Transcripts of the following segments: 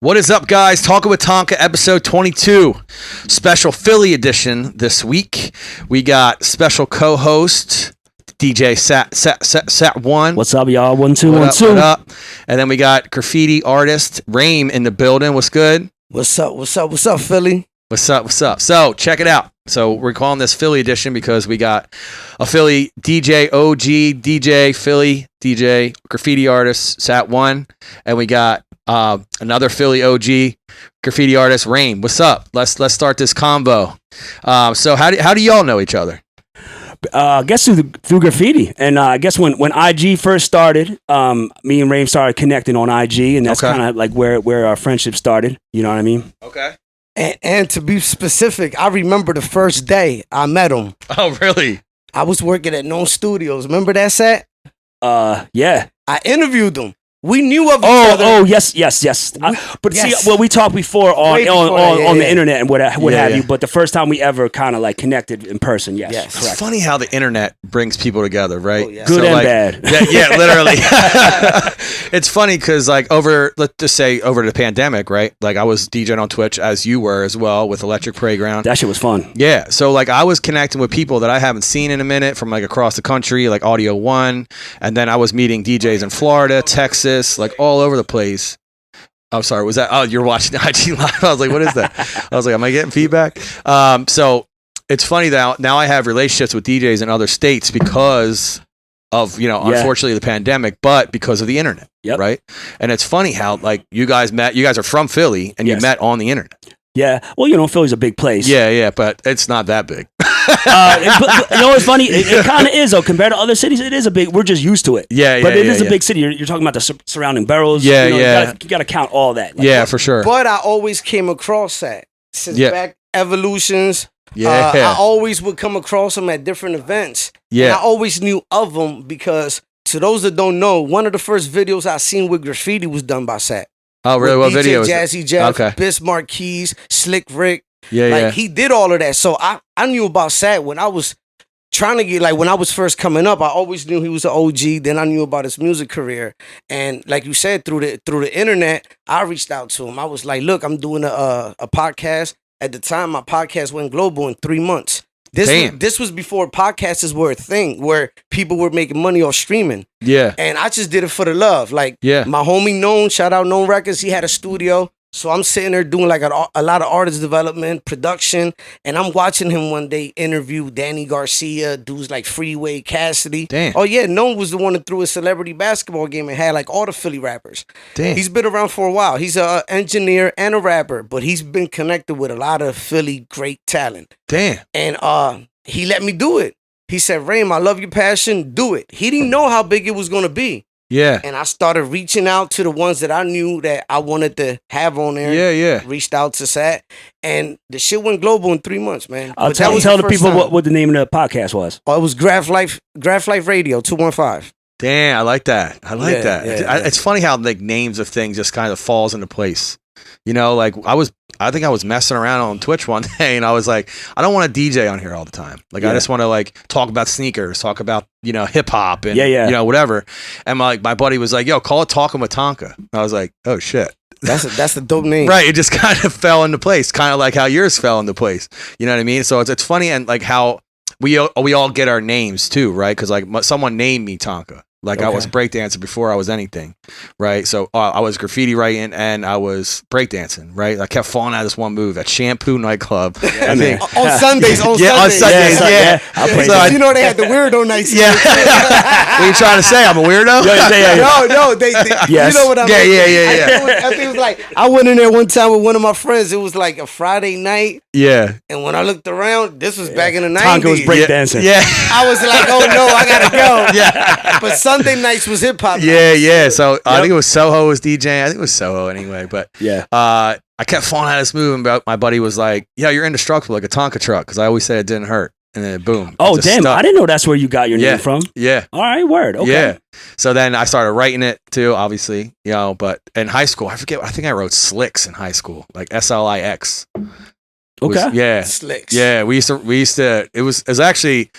What is up, guys? Talking with Tonka, episode 22, special Philly edition this week. We got special co-host DJ Sat One. What's up, y'all? 1 2 1 2. What up? And then we got graffiti artist Rame in the building. What's good? What's up, Philly? What's up? So check it out. So we're calling this Philly edition because we got a Philly DJ, OG DJ, Philly DJ, graffiti artist Sat One, and we got another Philly OG graffiti artist Rame. What's up? Let's start this convo. So how do y'all know each other? I guess through graffiti, and I guess when IG first started, me and Rame started connecting on IG, and that's kind of like where our friendship started. You know what I mean? Okay. And to be specific, I remember the first day I met him. Oh, really? I was working at Known Studios. Remember that set? Yeah. I interviewed him. We knew of each other. Oh, yes. But yes. See, well, we talked before on the internet and what have you. But the first time we ever kind of like connected in person, yes. It's correct. funny how the internet brings people together, right? Oh, yeah. Good and bad. Yeah, literally. It's funny because let's just say over the pandemic, right? Like I was DJing on Twitch as you were as well with Electric Playground. That shit was fun. Yeah, so like I was connecting with people that I haven't seen in a minute from like across the country, like Audio One, and then I was meeting DJs in Florida, Texas, like all over the place. I'm sorry, was that? Oh, you're watching IG Live. I was like, what is that? I was like, am I getting feedback? So it's funny that now I have relationships with DJs in other states because of, unfortunately the pandemic, but because of the internet, right? And it's funny how like you guys are from Philly and you met on the internet. Yeah, well, Philly's a big place. Yeah, but it's not that big. But you know what's funny? It kind of is, though. Compared to other cities, it is a big. We're just used to it. Yeah. But it is a big city. You're talking about the surrounding boroughs. Yeah. You got to count all that. Like, for sure. But I always came across that since back Evolutions. Yeah. I always would come across them at different events. Yeah. And I always knew of them because, to those that don't know, one of the first videos I seen with graffiti was done by Sat. Oh, really? What video was Jazzy Jeff, Okay. Bismarck Keys, Slick Rick. Yeah. He did all of that. So I knew about Sat when I was trying to get, when I was first coming up. I always knew he was an OG. Then I knew about his music career. And like you said, through the internet, I reached out to him. I was like, look, I'm doing a podcast. At the time, my podcast went global in 3 months. This was before podcasts were a thing where people were making money off streaming. Yeah. And I just did it for the love. My homie Known, shout out Known Records, he had a studio. So I'm sitting there doing like a lot of artist development, production, and I'm watching him one day interview Danny Garcia, dudes like Freeway, Cassidy. Damn. Oh yeah, Known was the one that threw a celebrity basketball game and had like all the Philly rappers. Damn. He's been around for a while. He's an engineer and a rapper, but he's been connected with a lot of Philly great talent. Damn. And he let me do it. He said, Rame, I love your passion, do it. He didn't know how big it was gonna be. Yeah. And I started reaching out to the ones that I knew that I wanted to have on there. Yeah. Reached out to Sat. And the shit went global in 3 months, man. I'll tell the people what the name of the podcast was. Oh, it was Graph Life Radio 215. Damn, I like that. Yeah. It's funny how like names of things just kind of falls into place. Like I think I was messing around on Twitch one day and I was like, I don't want to DJ on here all the time. Like I just want to like talk about sneakers, talk about, hip hop and whatever. And my buddy was like, yo, call it Talkin with Tonka. I was like, oh shit. That's a dope name. Right. It just kind of fell into place, kind of like how yours fell into place. You know what I mean? So it's funny and like how we all get our names too, right? Because like someone named me Tonka. Like I was breakdancing before I was anything, right? So I was graffiti writing and I was breakdancing, right? I kept falling out of this one move at Shampoo nightclub. I think on Sundays. On Sundays. Yeah. So they had the weirdo nights. Yeah. What are you trying to say? I'm a weirdo? No. They yes. You know what I mean? Yeah. I think it was like I went in there one time with one of my friends. It was like a Friday night. Yeah. And when I looked around, this was back in the 90s. Tonka was breakdancing. Yeah. I was like, oh no, I gotta go. Yeah. But Sunday nights was hip hop. Yeah. So I think it was Soho was DJing. I think it was Soho anyway. But I kept falling out of this move, and my buddy was like, "Yeah, you're indestructible like a Tonka truck," because I always said it didn't hurt, and then boom. Oh damn! Stuck. I didn't know that's where you got your name from. Yeah. All right, word. Okay. Yeah. So then I started writing it too, obviously, But in high school, I forget. I think I wrote Slicks in high school, like SLIX. Okay. Slicks. Yeah. We used to. It was actually.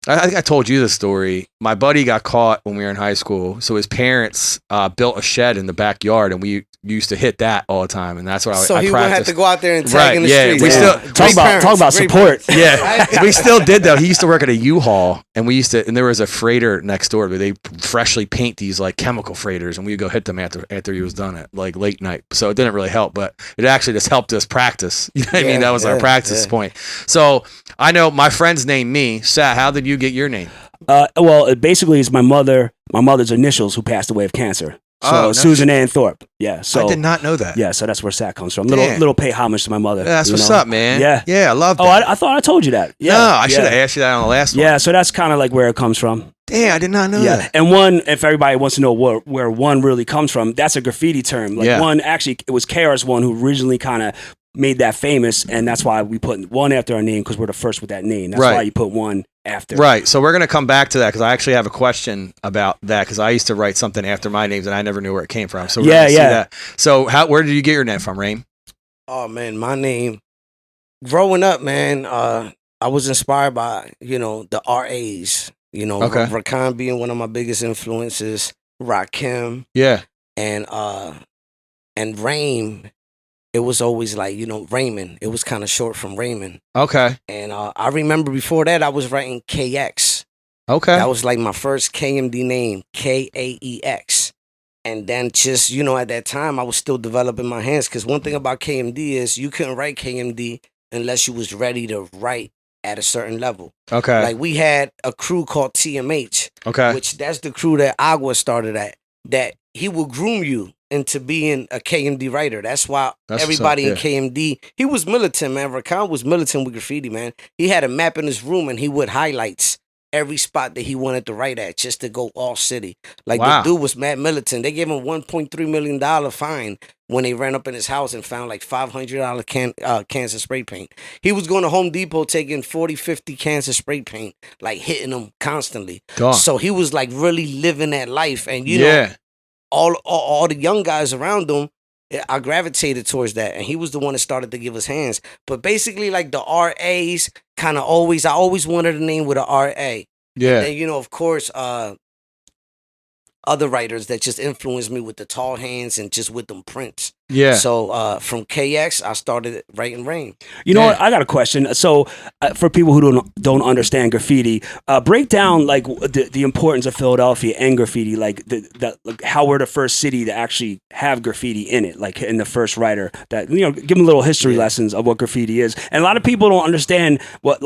I think I told you this story. My buddy got caught when we were in high school. So his parents built a shed in the backyard, and we used to hit that all the time, and that's what So I he would have practiced. to go out there and tag in the streets. We still talk about Great support. parents. Yeah, we still did though. He used to work at a U-Haul, and and there was a freighter next door where they freshly paint these like chemical freighters, and we would go hit them after he was done at like late night. So it didn't really help, but it actually just helped us practice. You know what I mean? That was our practice point. So I know my friends named me. Sat, how did you get your name? Well, it basically is my mother's initials who passed away of cancer. So Susan Ann Thorpe. Yeah. So I did not know that. Yeah. So that's where Sat comes from. Little pay homage to my mother. Yeah, that's what's up, man. Yeah. Yeah, I love that. Oh, I thought I told you that. Yeah. No, I should have asked you that on the last one. Yeah. So that's kind of like where it comes from. Damn, I did not know that. And one, if everybody wants to know where one really comes from, that's a graffiti term. Like one, actually, it was KRS-One who originally kind of made that famous, and that's why we put one after our name, because we're the first with that name. That's why you put one after. Right. So we're going to come back to that, because I actually have a question about that, because I used to write something after my names and I never knew where it came from. So we're going to see that. So where did you get your name from, Rame? Oh man, my name. Growing up, man, I was inspired by the RAs. Rakim being one of my biggest influences. Rakim. Yeah. And Rame. It was always like, Raymond. It was kind of short from Raymond. Okay. And I remember before that, I was writing KX. Okay. That was like my first KMD name, KAEX. And then just, at that time, I was still developing my hands. Because one thing about KMD is you couldn't write KMD unless you was ready to write at a certain level. Okay. Like we had a crew called TMH. Okay. Which that's the crew that Agua started at. That he will groom you into being a KMD writer. That's why everybody in KMD, he was militant, man. Rakim was militant with graffiti, man. He had a map in his room and he would highlights every spot that he wanted to write at just to go all city. Like the dude was mad militant. They gave him $1.3 million fine when they ran up in his house and found like $500 cans of spray paint. He was going to Home Depot taking 40, 50 cans of spray paint, like hitting them constantly. So he was like really living that life. And you know, all the young guys around him, I gravitated towards that, and he was the one that started to give us hands. But basically, like the RAs, I always wanted a name with a RA. Yeah, and of course, other writers that just influenced me with the tall hands and just with them prints. Yeah. So from KX, I started writing Rame. You know what? I got a question. So for people who don't understand graffiti, break down like the importance of Philadelphia and graffiti, like like how we're the first city to actually have graffiti in it, like in the first writer that give them little history lessons of what graffiti is. And a lot of people don't understand what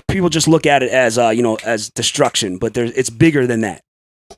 people just look at it as as destruction, but it's bigger than that.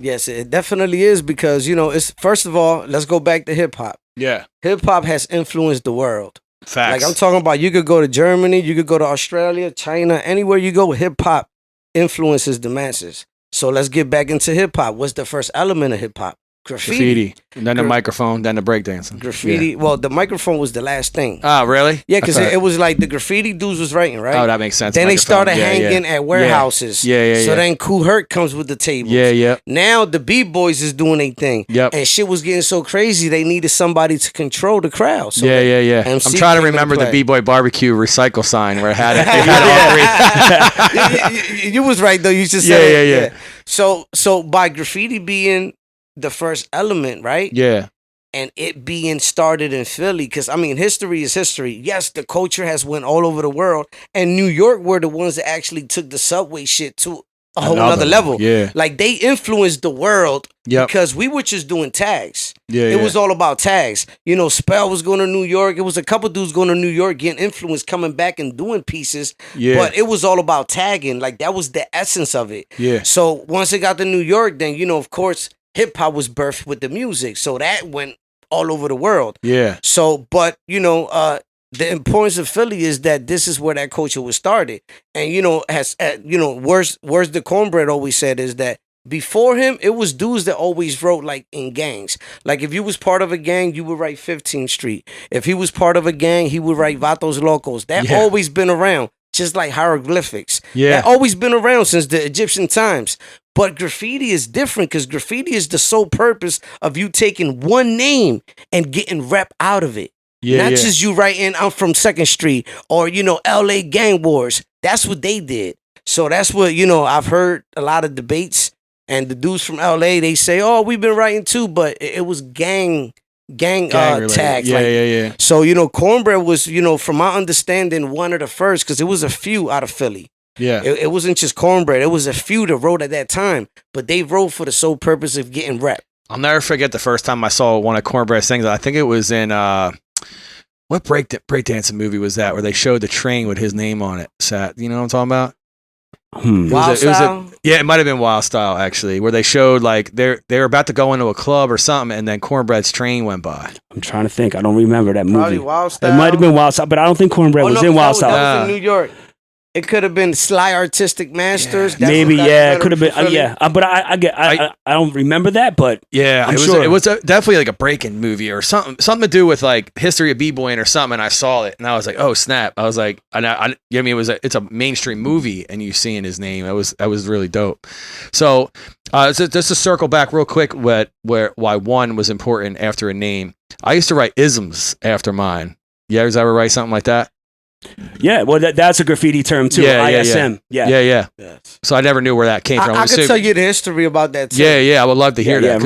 Yes, it definitely is because, it's first of all, let's go back to hip hop. Yeah. Hip hop has influenced the world. Facts. Like I'm talking about, you could go to Germany, you could go to Australia, China, anywhere you go, hip hop influences the masses. So let's get back into hip hop. What's the first element of hip hop? Graffiti. And then the microphone, then the breakdancing. Graffiti. Yeah. Well, the microphone was the last thing. Oh, really? Yeah, because it was like the graffiti dudes was writing, right? Oh, that makes sense. Then they started hanging at warehouses. Yeah. So then Kool Herc comes with the tables. Yeah. Now the B-boys is doing their thing. Yep. And shit was getting so crazy, they needed somebody to control the crowd. So yeah. I'm trying to remember the B-boy barbecue recycle sign where it had it. You was right, though. You just said it. So by graffiti being the first element, right? Yeah. And it being started in Philly, because history is history. Yes, the culture has went all over the world, and New York were the ones that actually took the subway shit to a whole other level. Yeah. Like they influenced the world because we were just doing tags. Yeah. It was all about tags. Spell was going to New York. It was a couple dudes going to New York getting influenced, coming back and doing pieces. Yeah. But it was all about tagging. Like that was the essence of it. Yeah. So once it got to New York, then of course, hip hop was birthed with the music, so that went all over the world. Yeah. So, but the importance of Philly is that this is where that culture was started, and words the Cornbread always said is that before him, it was dudes that always wrote like in gangs. Like if you was part of a gang, you would write 15th Street. If he was part of a gang, he would write Vatos Locos. That always been around. Just like hieroglyphics. Yeah. That always been around since the Egyptian times. But graffiti is different because graffiti is the sole purpose of you taking one name and getting rep out of it. Yeah, Not just you writing, I'm from 2nd Street or, LA Gang Wars. That's what they did. So that's what, I've heard a lot of debates and the dudes from LA, they say, oh, we've been writing too, but it was gang gang related. tags. Yeah, like, yeah. So, you know, Cornbread was, you know, from my understanding, one of the first, because it was a few out of Philly. Yeah. It wasn't just Cornbread. It was a few that wrote at that time, but they wrote for the sole purpose of getting rep. I'll never forget the first time I saw one of Cornbread's things. I think it was in what breakdancing movie was that where they showed the train with his name on it? You know what I'm talking about? Wild Style? Yeah, it might have been Wild Style actually, where they showed like they were about to go into a club or something, and then Cornbread's train went by. I'm trying to think. I don't remember that movie. Probably Wild Style. It might have been Wild Style, but I don't think Cornbread was in Wild Style. That was in New York. It could have been Sly Artistic Masters. Yeah. Maybe, yeah, it could have been. But I don't remember that. But yeah, I'm sure it was definitely like a breaking movie or something to do with like history of b-boying or something. And I saw it and I was like, oh snap! I was like, I mean, it's a mainstream movie and you seeing his name, that was really dope. So just to circle back real quick, why one was important after a name. I used to write isms after mine. You guys ever write something like that? Yeah, well, that's a graffiti term too. ISM. Yeah. Yes. So I never knew where that came from. I could tell you the history about that too. Yeah, I would love to hear that.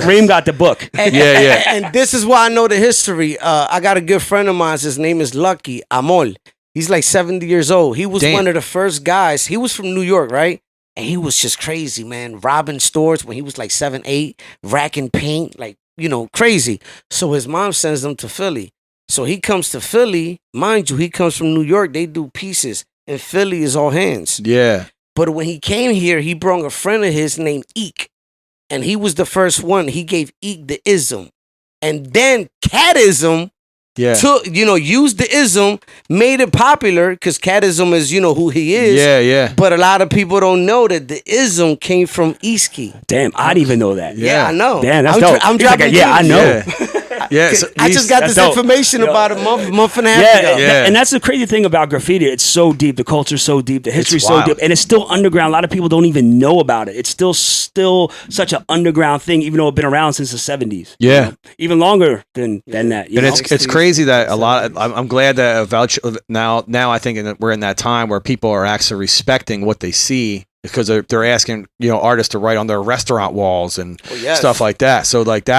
Reem got the book. And, and this is why I know the history. I got a good friend of mine. His name is Lucky Amol. He's like 70 years old. He was one of the first guys. He was from New York, right? And he was just crazy, man. Robbing stores when he was like 7, 8, racking paint, like, you know, crazy. So his mom sends him to Philly. So he comes to Philly, mind you, he comes from New York. They do pieces, and Philly is all hands. Yeah. But when he came here, he brought a friend of his named Eek, and he was the first one. He gave Eek the ism, and then Catism took, used the ism, made it popular because Catism is, who he is. Yeah. But a lot of people don't know that the ism came from Easky. Damn, I didn't even know that. Yeah, I know. Damn, that's dope. I'm dropping. I know. Yeah. Yeah, so I just got this information about a month and a half ago. And that's the crazy thing about graffiti. It's so deep. The culture's so deep. The history's so deep. And it's still underground. A lot of people don't even know about it. It's still such an underground thing, even though it's been around since the 70s. Yeah. Even longer than that. And it's crazy that a lot of, I'm glad that now I think we're in that time where people are actually respecting what they see, because they're asking, artists to write on their restaurant walls and stuff like that. So like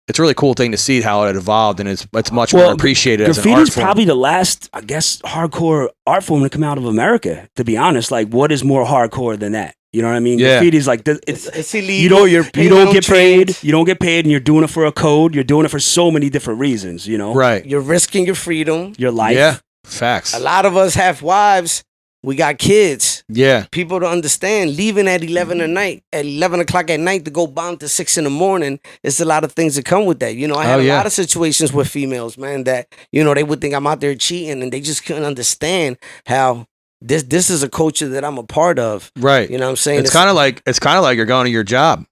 it's a really cool thing to see how it evolved, and it's much more appreciated as an art form. Graffiti's probably the last, I guess, hardcore art form to come out of America, to be honest. Like, what is more hardcore than that? You know what I mean? Yeah. Graffiti's like, it's illegal. You don't get paid. You don't get paid, and you're doing it for a code. You're doing it for so many different reasons, Right. You're risking your freedom. Your life. Yeah. Facts. A lot of us have wives. We got kids. Yeah. People don't understand. Leaving at 11 o'clock at night to go bomb to 6 in the morning. It's a lot of things that come with that. I had a lot of situations with females, man, that, they would think I'm out there cheating, and they just couldn't understand how this is a culture that I'm a part of. Right. You know what I'm saying? It's kind of like you're going to your job.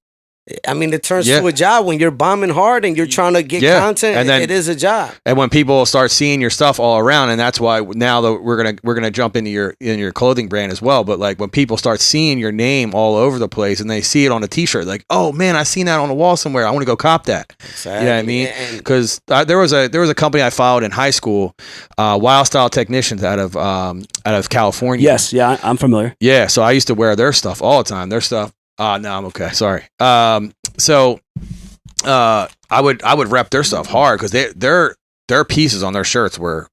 I mean, it turns to a job when you're bombing hard and you're trying to get content. And then, it is a job. And when people start seeing your stuff all around, and that's why now that we're gonna jump into your clothing brand as well. But like when people start seeing your name all over the place, and they see it on a T-shirt, like, oh man, I seen that on the wall somewhere. I want to go cop that. Exactly. You know what I mean? Because there was a company I followed in high school, Wild Style Technicians out of California. Yes, yeah, I'm familiar. Yeah, so I used to wear their stuff all the time. Their stuff. No, I'm okay. Sorry. So I would rep their stuff hard because their pieces on their shirts were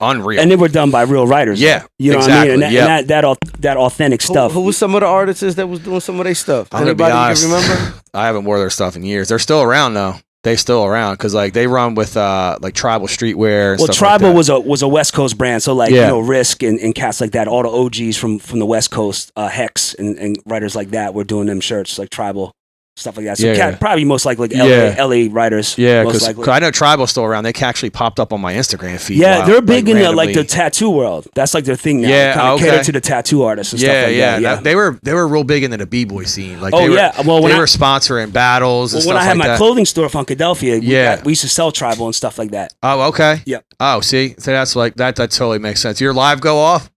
unreal, and they were done by real writers. Yeah, you know exactly. what I mean. And that authentic stuff. Who was some of the artists that was doing some of their stuff? I'm gonna be honest. You can remember? I haven't wore their stuff in years. They're still around though. They still around because like they run with like Tribal streetwear. And stuff Tribal like that. was a West Coast brand, so like Risk and cats like that, all the OGs from the West Coast, Hex and writers like that were doing them shirts like Tribal. Stuff like that. So probably most likely LA writers. Yeah, because I know Tribal's still around. They actually popped up on my Instagram feed. Yeah, they're big in the tattoo world. That's like their thing now. Yeah, kind of cater to the tattoo artists and stuff like that. Yeah, they were real big into the b-boy scene. Like they were sponsoring battles and stuff like that. When I had my clothing store from Philadelphia, we used to sell Tribal and stuff like that. Oh, okay. Yeah. Oh, see, so that's like that totally makes sense. Your live go off?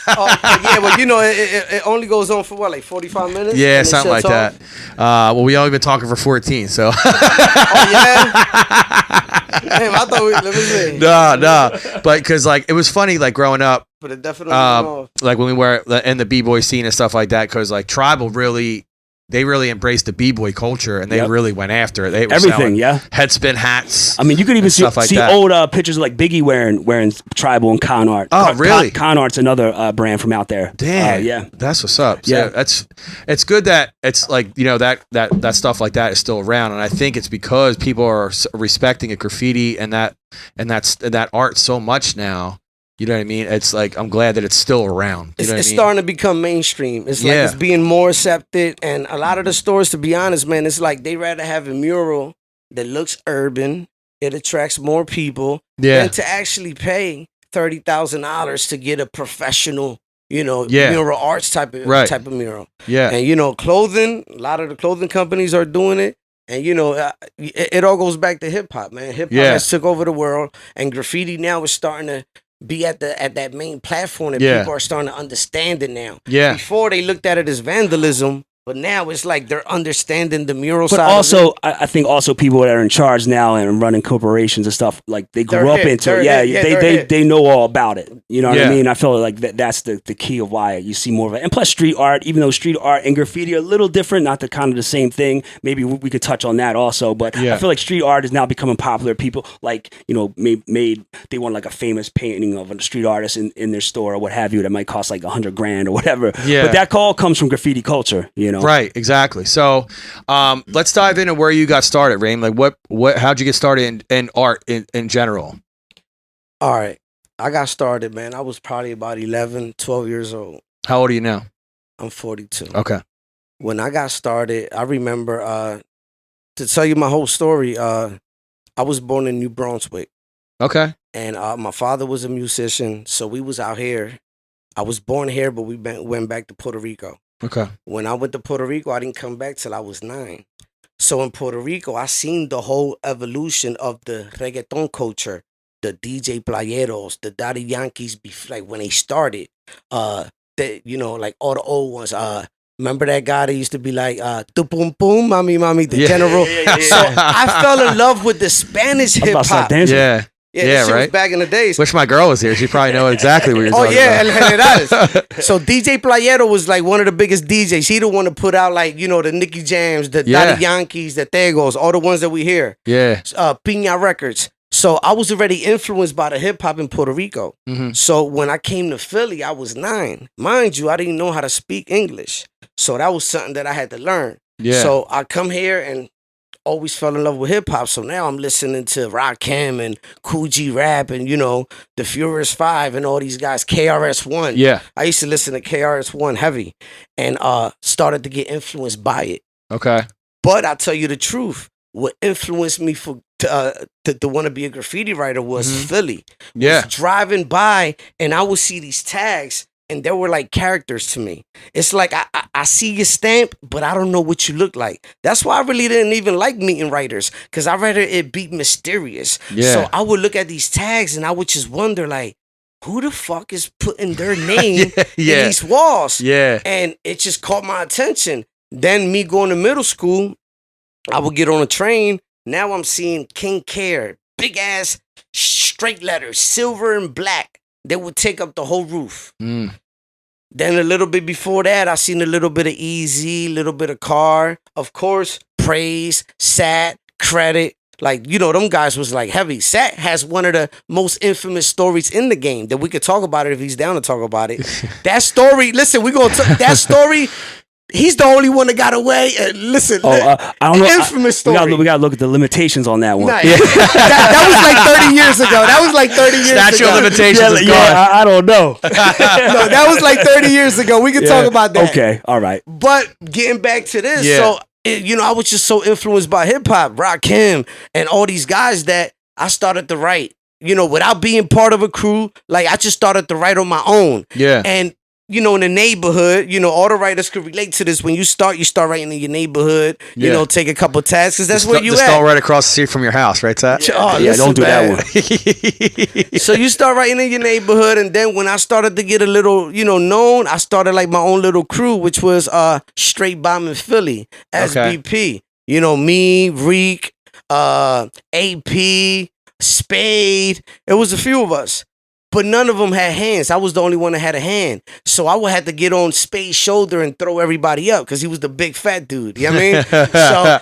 Well, it only goes on for what, like 45 minutes? Yeah, something like that. Well, we only been talking for 14, so. Oh yeah. Damn, I thought let me see. No, but because like it was funny, like growing up. But it definitely like when we were in the b-boy scene and stuff like that, because like Tribal really they really embraced the b-boy culture, and they really went after it. They were everything, selling head spin hats. I mean, you could even see that. old pictures of like Biggie wearing tribal and con art. Oh, really? Con art's another brand from out there. Damn, yeah, that's what's up. So Yeah. it's good that it's like, you know, that stuff like that is still around, and I think it's because people are respecting graffiti and that art so much now. You know what I mean? It's like, I'm glad that it's still around. You know what I mean? Starting to become mainstream. It's like it's being more accepted. And a lot of the stores, to be honest, man, it's like they rather have a mural that looks urban, it attracts more people, than to actually pay $30,000 to get a professional, you know, mural arts type of mural. Yeah. And, you know, clothing, a lot of the clothing companies are doing it. And, you know, it all goes back to hip hop, man. Hip hop has took over the world, and graffiti now is starting to be at that main platform, and people are starting to understand it now. Yeah. Before they looked at it as vandalism, but now it's like they're understanding the mural side. But also, I think also people that are in charge now and running corporations and stuff, like they grew up into it. They know all about it. You know what I mean? I feel like that's the key of why you see more of it. And plus street art, even though street art and graffiti are a little different, not the kind of the same thing. Maybe we could touch on that also. But I feel like street art is now becoming popular. People like, you know, they want like a famous painting of a street artist in their store or what have you that might cost like $100,000 or whatever. Yeah. But that all comes from graffiti culture, you know? Right, exactly. So let's dive into where you got started, Rame. Like how'd you get started in art in general? All right. I got started, man. I was probably about 11, 12 years old. How old are you now? I'm 42. Okay. When I got started, I remember, to tell you my whole story, I was born in New Brunswick. Okay. And my father was a musician, so we was out here. I was born here, but we went back to Puerto Rico. Okay. When I went to Puerto Rico, I didn't come back till I was 9. So in Puerto Rico, I seen the whole evolution of the reggaeton culture, the DJ Playeros, the Daddy Yankees, like when they started. You know, like all the old ones. Remember that guy that used to be like, "Tu pum pum, mami, the general." So I fell in love with the Spanish hip hop. Yeah. Yeah, right. Was back in the days. Wish my girl was here. She probably know exactly what you're talking about. So DJ Playero was like one of the biggest DJs. He the one to put out like, you know, the Nicky Jams, the Daddy Yankees, the Tegos, all the ones that we hear. Yeah. Piña Records. So I was already influenced by the hip hop in Puerto Rico. Mm-hmm. So when I came to Philly, I was 9. Mind you, I didn't know how to speak English. So that was something that I had to learn. Yeah. So I come here and always fell in love with hip hop. So now I'm listening to Rakim and Kool G Rap and, you know, the Furious 5 and all these guys, KRS-One. Yeah. I used to listen to KRS-One heavy and started to get influenced by it. Okay. But I'll tell you the truth. What influenced me to want to be a graffiti writer was Philly. Yeah. Was driving by and I would see these tags and they were like characters to me. It's like I see your stamp, but I don't know what you look like. That's why I really didn't even like meeting writers, because I rather it be mysterious. Yeah. So I would look at these tags and I would just wonder, like, who the fuck is putting their name in these walls? Yeah. And it just caught my attention. Then me going to middle school, I would get on a train. Now I'm seeing King Care, big ass straight letters, silver and black. They would take up the whole roof. Mm. Then a little bit before that, I seen a little bit of Easy, a little bit of Car. Of course, Praise, Sat, Credit. Like, you know, them guys was like heavy. Sat has one of the most infamous stories in the game that we could talk about it if he's down to talk about it. That story, listen, we gonna that story. He's the only one that got away. Listen, I don't know. Infamous story. We gotta look at the limitations on that one. Nah, that was like 30 years ago. That was like 30 years ago. Statute of limitations is gone. I don't know. No, that was like 30 years ago. We can talk about that. Okay, all right. But getting back to this, so you know, I was just so influenced by hip hop, Rakim, and all these guys that I started to write. You know, without being part of a crew, like I just started to write on my own. Yeah, and. You know, in the neighborhood, you know, all the writers could relate to this. When you start writing in your neighborhood, you know, take a couple tasks, because that's where you at. Start right across the street from your house, right, Tat? Don't do that one. So you start writing in your neighborhood, and then when I started to get a little, you know, known, I started like my own little crew, which was Straight Bombing Philly, SBP. You know, me, Reek, AP, Spade. It was a few of us. but none of them had hands. I was the only one that had a hand. So I would have to get on Spade's shoulder and throw everybody up because he was the big fat dude. You know what I mean? So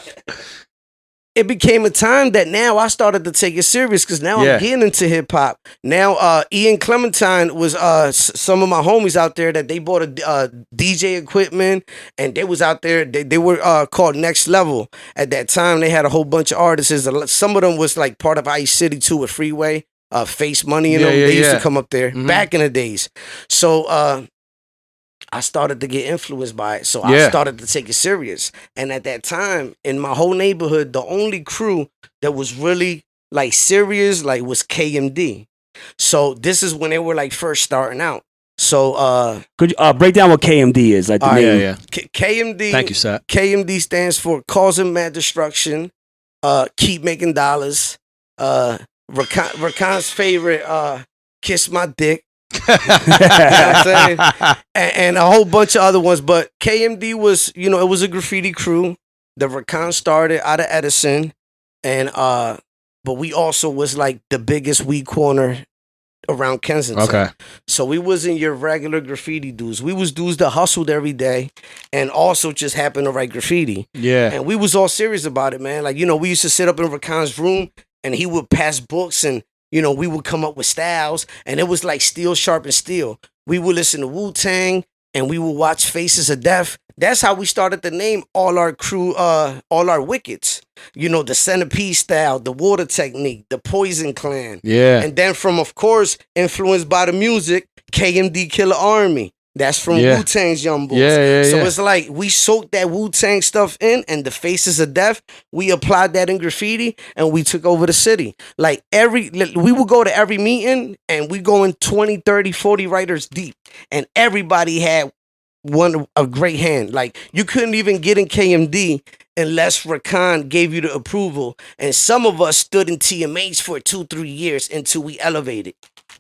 it became a time that now I started to take it serious because now I'm getting into hip hop. Now Ian Clementine was some of my homies out there that they bought a DJ equipment and they was out there. They were called Next Level at that time. They had a whole bunch of artists. Some of them was like part of Ice City too, with Freeway, Face Money. You know, they used to come up there back in the days. So I started to get influenced by it. So I started to take it serious. And at that time, in my whole neighborhood, the only crew that was really like serious like was KMD. So this is when they were like first starting out. So could you break down what KMD is? Like the name. KMD. Thank you, Seth. KMD stands for Causing Mad Destruction. Keep Making Dollars. Rakan's favorite, Kiss My Dick. You know what I'm saying? And a whole bunch of other ones. But KMD was, you know, it was a graffiti crew. The Rakan started out of Edison. And but we also was like the biggest weed corner around Kensington. Okay. So we wasn't your regular graffiti dudes. We was dudes that hustled every day and also just happened to write graffiti. Yeah. And we was all serious about it, man. Like, you know, we used to sit up in Rakan's room and he would pass books and, you know, we would come up with styles and it was like steel sharpen steel. We would listen to Wu-Tang and we would watch Faces of Death. That's how we started to name all our crew, all our wickets. You know, the Centipede style, the Water Technique, the Poison Clan. Yeah. And then from, of course, influenced by the music, KMD Killer Army. That's from Wu-Tang's Young Boys. So it's like we soaked that Wu-Tang stuff in and the Faces of Death, we applied that in graffiti and we took over the city. Like we would go to every meeting and we go in 20, 30, 40 writers deep. And everybody had a great hand. Like you couldn't even get in KMD unless Rakan gave you the approval. And some of us stood in TMH for 2-3 years until we elevated.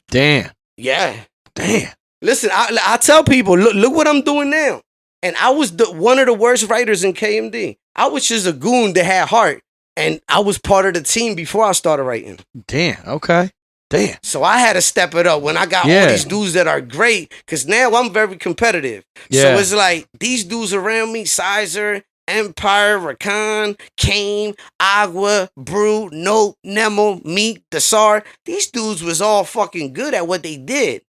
Damn. Yeah. Damn. Listen, I tell people, look what I'm doing now. And I was one of the worst writers in KMD. I was just a goon that had heart. And I was part of the team before I started writing. Damn. Okay. Damn. So I had to step it up when I got all these dudes that are great. Because now I'm very competitive. So it's like these dudes around me, Sizer, Empire, Rakan, Kane, Agua, Brew, Note, Nemo, Meek, Desar. These dudes was all fucking good at what they did.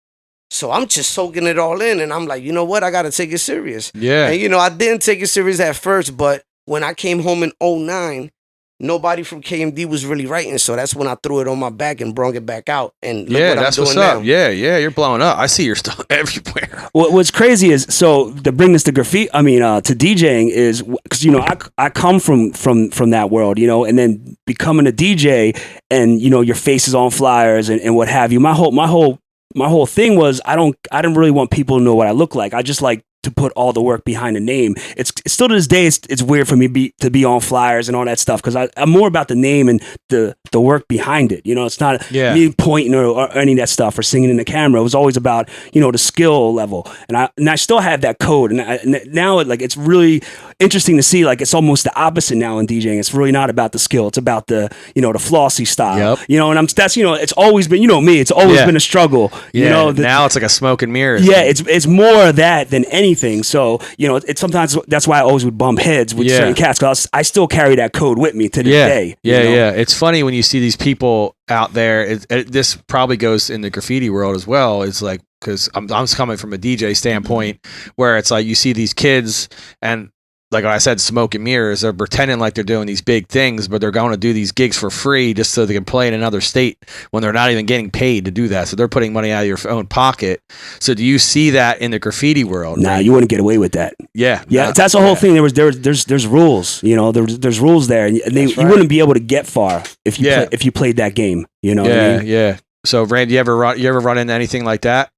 So I'm just soaking it all in. And I'm like, you know what? I got to take it serious. Yeah. And, you know, I didn't take it serious at first. But when I came home in 2009, nobody from KMD was really writing. So that's when I threw it on my back and brought it back out. And look what that's I'm doing what's up. now. Yeah, you're blowing up. I see your stuff everywhere. What's crazy is, so to bring this to graffiti, to DJing is, because, you know, I come from that world, you know, and then becoming a DJ and, you know, your face is on flyers and what have you. My whole thing was I didn't really want people to know what I look like. I just like to put all the work behind the name. It's still to this day, it's weird for me to be on flyers and all that stuff because I'm more about the name and the work behind it. You know, it's not me pointing or any of that stuff or singing in the camera. It was always about, you know, the skill level. And I still have that code. And now it's really interesting to see, like, it's almost the opposite now in DJing. It's really not about the skill. It's about the, you know, the flossy style. Yep. You know, and that's, you know, it's always been, you know me, it's always been a struggle. Yeah. You know, Now it's like a smoke and mirrors. Yeah, it's more of that than anything. So, you know, it's sometimes that's why I always would bump heads with certain cats, because I still carry that code with me to this day. Yeah. It's funny when you see these people out there. This probably goes in the graffiti world as well. It's like, because I'm coming from a DJ standpoint where it's like you see these kids and, like I said, smoke and mirrors. They're pretending like they're doing these big things, but they're going to do these gigs for free just so they can play in another state when they're not even getting paid to do that. So they're putting money out of your own pocket. So do you see that in the graffiti world? Nah, you wouldn't get away with that. Yeah, that's the whole thing. There's rules. You know, there's rules there, and you wouldn't be able to get far if you played that game. You know? What I mean? Yeah. So, Rand, you ever run into anything like that?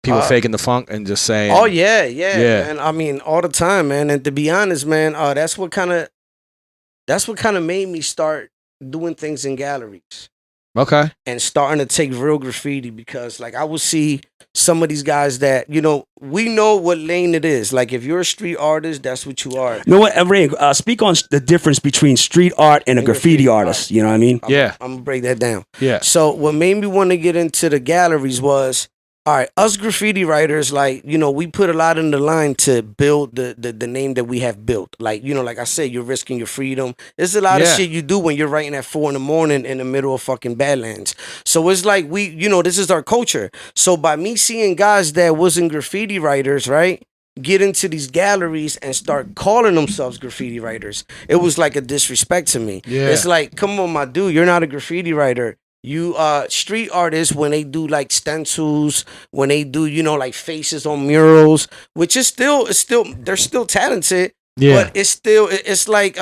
People faking the funk and just saying, "Oh yeah, man." I mean, all the time, man. And to be honest, man, that's what kind of made me start doing things in galleries. Okay. and starting to take real graffiti, because like I would see some of these guys that, you know, we know what lane it is. Like if you're a street artist, that's what you are. You know what, Ray, speak on the difference between street art and a graffiti artist. You know what I mean? Yeah. I'm gonna break that down. Yeah. So what made me want to get into the galleries was, all right, us graffiti writers, like, you know, we put a lot in the line to build the name that we have built. Like, you know, like I said, you're risking your freedom. There's a lot of Yeah. shit you do when you're writing at 4 a.m. in the middle of fucking Badlands. So it's like we, you know, this is our culture. So by me seeing guys that wasn't graffiti writers, right, get into these galleries and start calling themselves graffiti writers, it was like a disrespect to me. Yeah. It's like, come on, my dude, you're not a graffiti writer. You street artists, when they do like stencils, when they do, you know, like faces on murals, which is still they're still talented. Yeah. But it's like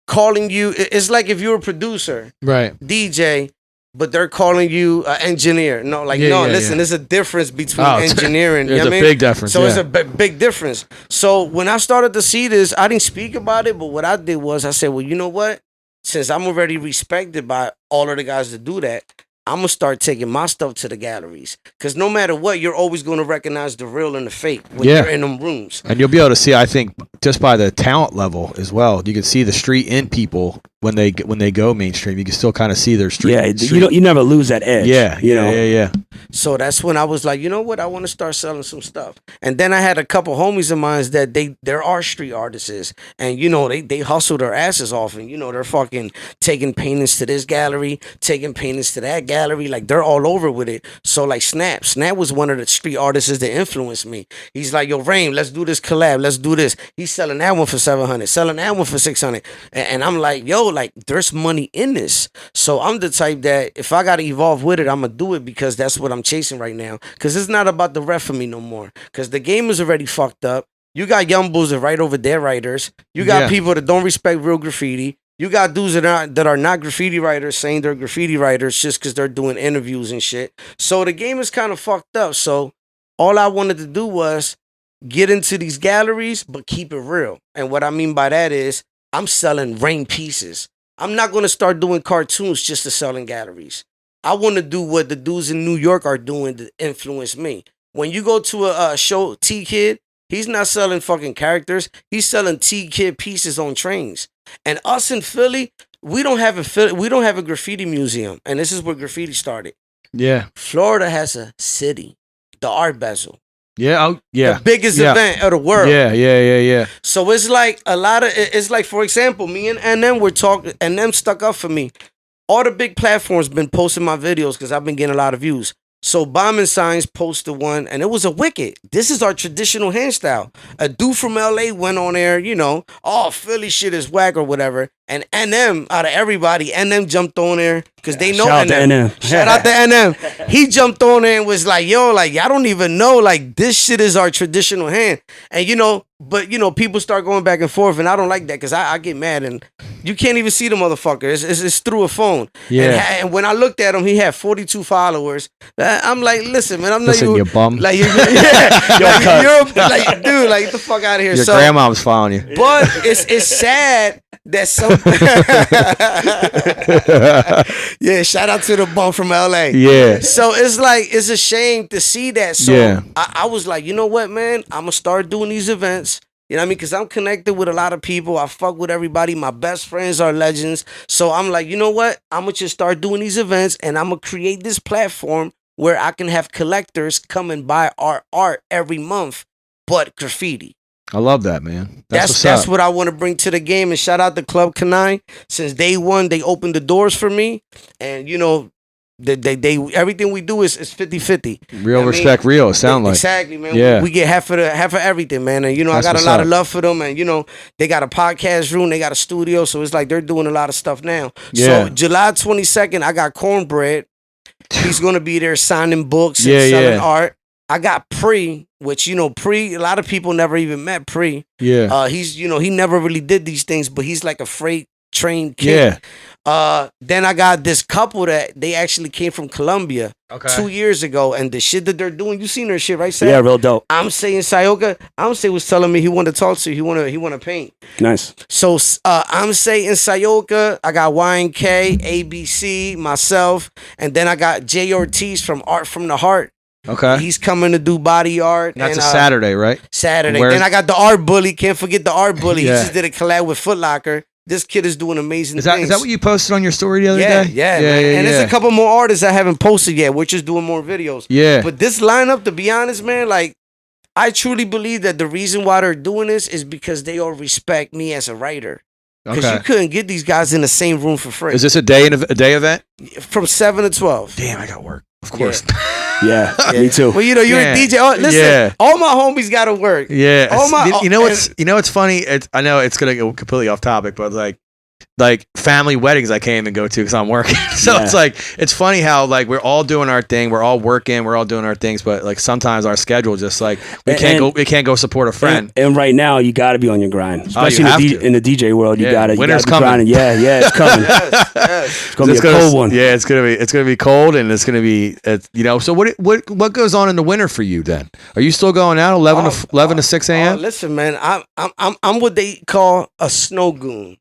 calling you, it's like if you're a producer, Right. DJ, but they're calling you an engineer. No, like, Yeah, no, yeah, listen, yeah. there's a difference between Oh, engineering. There's you know a what I mean? big difference. So it's yeah. a big difference. So when I started to see this, I didn't speak about it, but what I did was I said, well, you know what? Since I'm already respected by all of the guys that do that, I'm going to start taking my stuff to the galleries. Because no matter what, you're always going to recognize the real and the fake when Yeah. you're in them rooms. And you'll be able to see, I think, just by the talent level as well. You can see the street in people when they go mainstream. You can still kind of see their street. Yeah, street. you never lose that edge. Yeah, you know. yeah. So that's when I was like, you know what? I want to start selling some stuff. And then I had a couple homies of mine that there are street artists, and you know they hustle their asses off, and you know they're fucking taking paintings to this gallery, taking paintings to that gallery, like they're all over with it. So like Snap was one of the street artists that influenced me. He's like, yo, Rame, let's do this collab, let's do this. He's selling that one for 700, selling that one for 600, and I'm like, yo, like there's money in this. So I'm the type that if I gotta evolve with it, I'm gonna do it because that's what I'm chasing right now. Because it's not about the rep for me no more. Because the game is already fucked up. You got young bulls that write over their writers. You got Yeah. people that don't respect real graffiti. You got dudes that are not graffiti writers saying they're graffiti writers just because they're doing interviews and shit. So the game is kind of fucked up. So all I wanted to do was get into these galleries, but keep it real. And what I mean by that is I'm selling rain pieces. I'm not going to start doing cartoons just to sell in galleries. I want to do what the dudes in New York are doing to influence me. When you go to a show, T-Kid, he's not selling fucking characters. He's selling T-Kid pieces on trains. And us in Philly, we don't have a graffiti museum. And this is where graffiti started. Yeah. Florida has a city, the Art Basel. Yeah. Oh, yeah. The biggest Yeah. event of the world. Yeah. So it's like it's like, for example, me and NM were talking, and them stuck up for me. All the big platforms been posting my videos because I've been getting a lot of views. So Bombing Signs posted one, and it was a wicked. This is our traditional hand style. A dude from LA went on there, you know, oh, Philly shit is whack or whatever. And NM, out of everybody, NM jumped on there because they know Shout out to NM. NM. Shout out to NM. He jumped on there and was like, yo, like, y'all don't even know, like, this shit is our traditional hand. And, you know, but, you know, people start going back and forth, and I don't like that because I get mad, and you can't even see the motherfucker. It's through a phone. Yeah. And when I looked at him, he had 42 followers. I'm like, listen, man, I'm Listen, not you bum. like, yeah, you're like, dude, like, get the fuck out of here. Your So, grandma's following you. but it's sad that some yeah, shout out to the bum from LA. Yeah. So it's like, it's a shame to see that. So Yeah. I was like, you know what, man? I'm gonna start doing these events. You know what I mean? Because I'm connected with a lot of people. I fuck with everybody. My best friends are legends. So I'm like, you know what? I'm going to just start doing these events, and I'm going to create this platform where I can have collectors come and buy our art every month, but graffiti. I love that, man. That's what's up. what I want to bring to the game. And shout out to Club Canine. Since day one, they opened the doors for me. And, you know, they everything we do is 50-50. Real I mean, respect, real. It sound like. Exactly, man. Yeah. We get half of everything, man. And you know, That's I got what's a lot up. of love for them, and you know, they got a podcast room, they got a studio, so it's like they're doing a lot of stuff now. Yeah. So July 22nd, I got Cornbread. He's gonna be there signing books and Yeah, selling yeah. art. I got Pre, which you know, Pre, a lot of people never even met Pre. Yeah. He's, you know, he never really did these things, but he's like a freight trained kid. Then I got this couple that they actually came from Colombia 2 years ago, and the shit that they're doing, you seen their shit, right, Sam? Yeah, real dope. I'm saying Sayoka, was telling me he wanted to talk to you. He want to paint. Nice. So I'm saying Sayoka, I got YNK, ABC, myself, and then I got Jay Ortiz from Art from the Heart. Okay. He's coming to do body art. That's a Saturday, right? Saturday. Then I got the Art Bully. Can't forget the Art Bully. Yeah. He just did a collab with Foot Locker. This kid is doing amazing things. Is that what you posted on your story the other day? Yeah, man. And there's a couple more artists I haven't posted yet. We're just doing more videos. Yeah. But this lineup, to be honest, man, like, I truly believe that the reason why they're doing this is because they all respect me as a writer. Because you couldn't get these guys in the same room for free. Is this a day event? From 7 to 12. Damn, I got work. Of course. Yeah, me too. Well, you're a DJ. Oh, listen, all my homies got to work. Yeah. What's funny? I know it's gonna go completely off topic, but like family weddings I can't even go to because I'm working. So it's like, it's funny how like we're all doing our thing, we're all working, we're all doing our things, but like sometimes our schedule just like we can't go support a friend. And right now you got to be on your grind, especially in the DJ world. You got to winter's be coming. grinding. Yeah, it's coming. It's gonna be a cold one. Yeah, it's gonna be cold, and it's gonna be So what goes on in the winter for you then? Are you still going out 11 to 6 a.m.? Listen, man, I'm what they call a snow goon.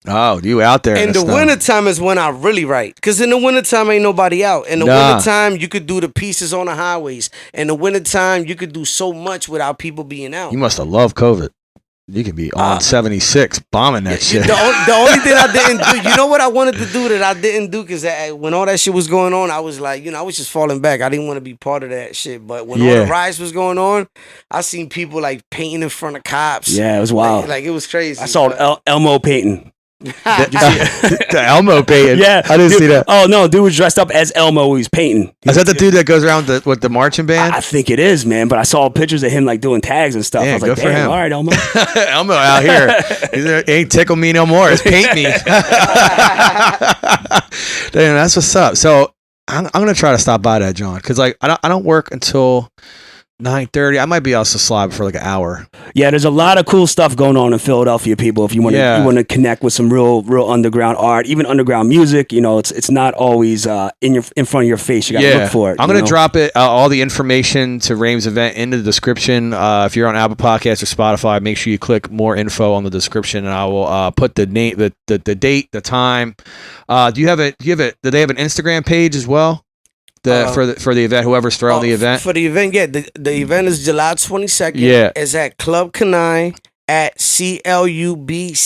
Oh, you out there. In the wintertime is when I really write. Because in the wintertime ain't nobody out. In the wintertime, you could do the pieces on the highways. In the wintertime, you could do so much without people being out. You must have loved COVID. You could be on 76 bombing that shit. The only thing I didn't do, you know what I wanted to do that I didn't do? Because when all that shit was going on, I was like, I was just falling back. I didn't want to be part of that shit. But when all the riots was going on, I seen people like painting in front of cops. Yeah, it was wild. Like it was crazy. I saw Elmo painting. The Elmo painting. Yeah, I didn't see that. Oh no, dude was dressed up as Elmo. He's painting. Is that the dude that goes around with the marching band? I think it is, man. But I saw pictures of him like doing tags and stuff. Yeah, I was good like, for him. All right, Elmo. Elmo out here. He ain't tickle me no more. It's paint me. Damn, that's what's up. So I'm gonna try to stop by that, John, because like I don't work until 9:30. I might be able to slide for like an hour. Yeah, there's a lot of cool stuff going on in Philadelphia, people. If you want to connect with some real underground art, even underground music, it's not always in front of your face. You got to look for it. I'm gonna drop it all the information to Rame's event in the description. If you're on Apple Podcasts or Spotify, make sure you click more info on the description, and I will put the name, the date, the time. Do they have an Instagram page as well? For the event, whoever's throwing the event. For the event, the event is July 22nd. Yeah, it's at Club Canai at CLUBCANNAI.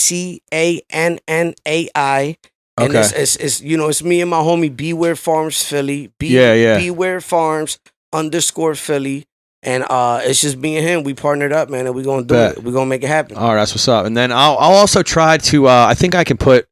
And it's me and my homie Beware Farms Philly. Beware Farms _Philly. And it's just me and him. We partnered up, man, and we're gonna do it. We're gonna make it happen. All right, that's what's up. And then I'll also try to. I think I can put.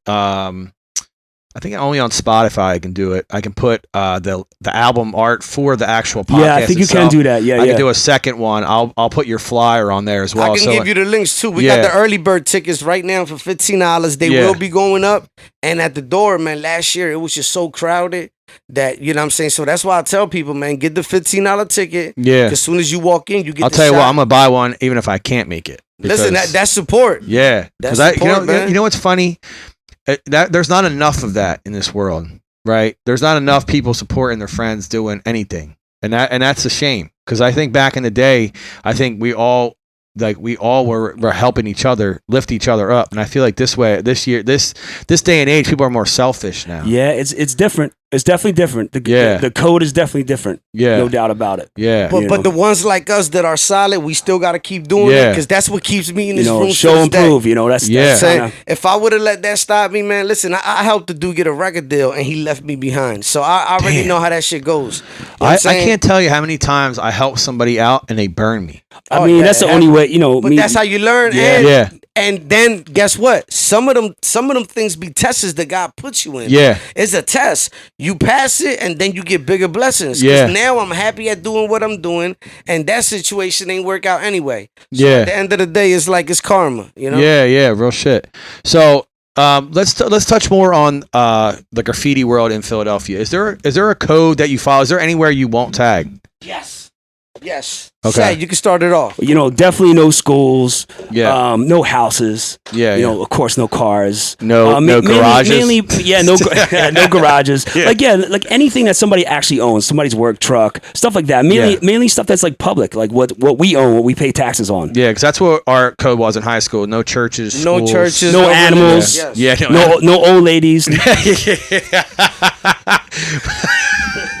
I think only on Spotify I can do it. I can put the album art for the actual podcast. Yeah, I think itself. You can do that. Yeah, I can do a second one. I'll put your flyer on there as well. I can give you the links too. We got the early bird tickets right now for $15. They will be going up. And at the door, man, last year it was just so crowded that, you know what I'm saying? So that's why I tell people, man, get the $15 ticket. Yeah. As soon as you walk in, you get I'll tell you what, I'm going to buy one even if I can't make it. Listen, that's support. Yeah. That's support, man. You know what's funny? There's not enough of that in this world, right? There's not enough people supporting their friends doing anything, and that's a shame. Because I think back in the day, I think we all were helping each other, lift each other up, and I feel like this day and age, people are more selfish now. Yeah, it's different. It's definitely different. The code is definitely different. Yeah, no doubt about it. Yeah, but the ones like us that are solid, we still got to keep doing it because that's what keeps me in this room. Show and prove. That's if I would have let that stop me, man. Listen, I helped the dude get a record deal, and he left me behind. So I already know how that shit goes. I can't tell you how many times I help somebody out and they burn me. I mean, that's the only way. But that's how you learn. Yeah. And then guess what? Some of them things be tests that God puts you in. Yeah. It's a test. You pass it and then you get bigger blessings. Yeah. Now I'm happy at doing what I'm doing, and that situation ain't work out anyway. So yeah. At the end of the day, it's like it's karma, you know? Yeah, real shit. So let's touch more on the graffiti world in Philadelphia. Is there a code that you follow? Is there anywhere you won't tag? Yes. Yes. Okay. Sad, you can start it off. You know, definitely no schools. Yeah. No houses. Yeah. You know, of course, no cars. No garages. Mainly, yeah, no garages. Yeah. Like anything that somebody actually owns, somebody's work truck, stuff like that. Mainly stuff that's like public, like what we own, what we pay taxes on. Yeah, because that's what our code was in high school. No churches, No schools. churches. No animals. Yes. Yeah. No old ladies.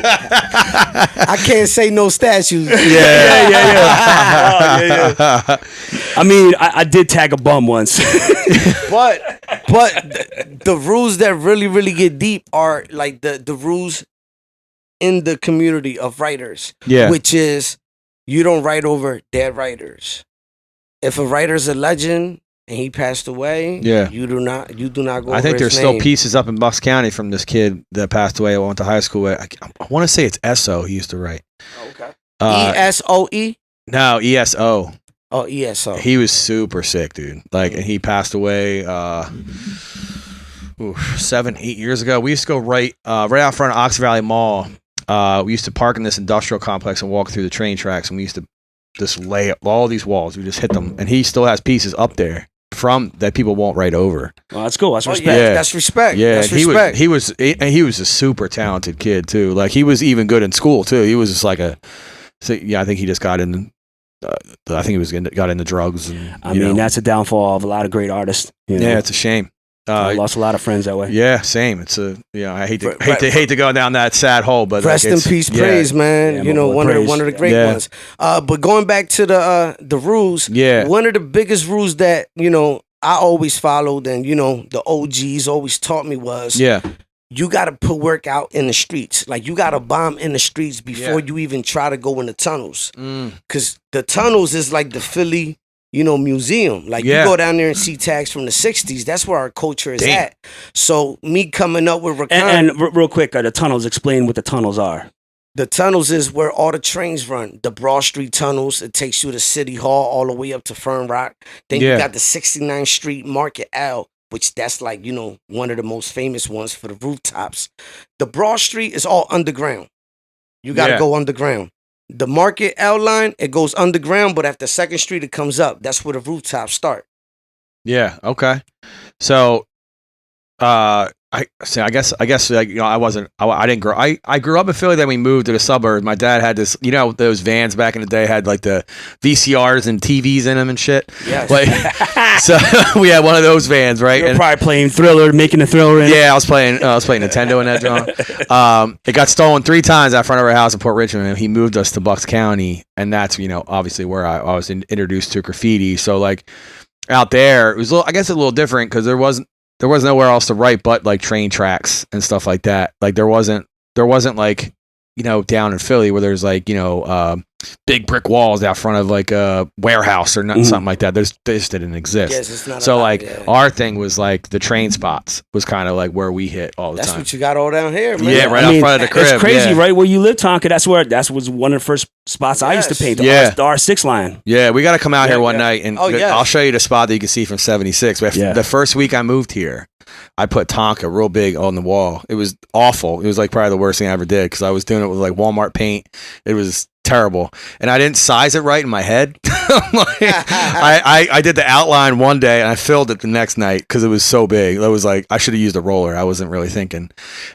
I can't say no statues. Yeah. I mean, I did tag a bum once. but the rules that really get deep are like the rules in the community of writers. Yeah. Which is you don't write over dead writers. If a writer's a legend and he passed away, Yeah. you do not go. I think over there's his still name. pieces up in Bucks County from this kid that passed away. I went to high school with. I want to say it's SO he used to write. Okay. Uh, ESOE? No, ESO. Oh, ESO. He was super sick, dude. Like, and he passed away 7-8 years ago. We used to go right out front of Ox Valley Mall. We used to park in this industrial complex and walk through the train tracks, and we used to just lay up all these walls. We just hit them, and he still has pieces up there from that people won't write over. Well, that's cool. That's Oh, respect. yeah, that's respect. Yeah, that's and respect. he was a super talented kid too. Like he was even good in school too. He was just like I think he just got in. I think he got into drugs. And, I mean, that's a downfall of a lot of great artists. You know? yeah, it's a shame. I lost a lot of friends that way. Yeah, same. It's I hate to go down that sad hole, but rest in peace, praise, man. Yeah, you know, one praise. of the great ones. But going back to the rules, one of the biggest rules that I always followed, and the OGs always taught me was you got to put work out in the streets. Like you got to bomb in the streets before you even try to go in the tunnels, because the tunnels is like the Philly. Museum. Like you go down there and see tags from the 60s. That's where our culture is at. So me coming up with and real quick, the tunnels. Explain what the tunnels are. The tunnels is where all the trains run. The Broad Street tunnels. It takes you to City Hall all the way up to Fern Rock. Then you got the 69th Street Market L, which that's like one of the most famous ones for the rooftops. The Broad Street is all underground. You got to go underground. The Market L line, it goes underground, but after 2nd Street, it comes up. That's where the rooftops start. Yeah. Okay. So, I guess like I didn't grow. I grew up in Philly. Then we moved to the suburbs. My dad had this, those vans back in the day had like the VCRs and TVs in them and shit. Yes. Like, so we had one of those vans, right? You're probably playing Thriller, making a Thriller in it. Yeah, I was playing Nintendo in that drum. It got stolen 3 times out front of our house in Port Richmond. And he moved us to Bucks County, and that's obviously where I was introduced to graffiti. So like out there, it was a little different because there was nowhere else to write but like train tracks and stuff like that. Like there wasn't like down in Philly where there's like big brick walls out front of like a warehouse or something like that. They just didn't exist. Yes, it's not. So like our thing was like the train spots was kind of like where we hit all the time. That's what you got all down here, man. Yeah, right out front of the crib. It's crazy, right? Where you live, Tonka. That was one of the first spots I used to paint. The R6 line. Yeah, we got to come out here one night and yes. I'll show you the spot that you can see from 76. The first week I moved here, I put Tonka real big on the wall. It was awful. It was like probably the worst thing I ever did because I was doing it with like Walmart paint. It was terrible, and I didn't size it right in my head. I did the outline one day and I filled it the next night because it was so big. It was like I should have used a roller. I wasn't really thinking,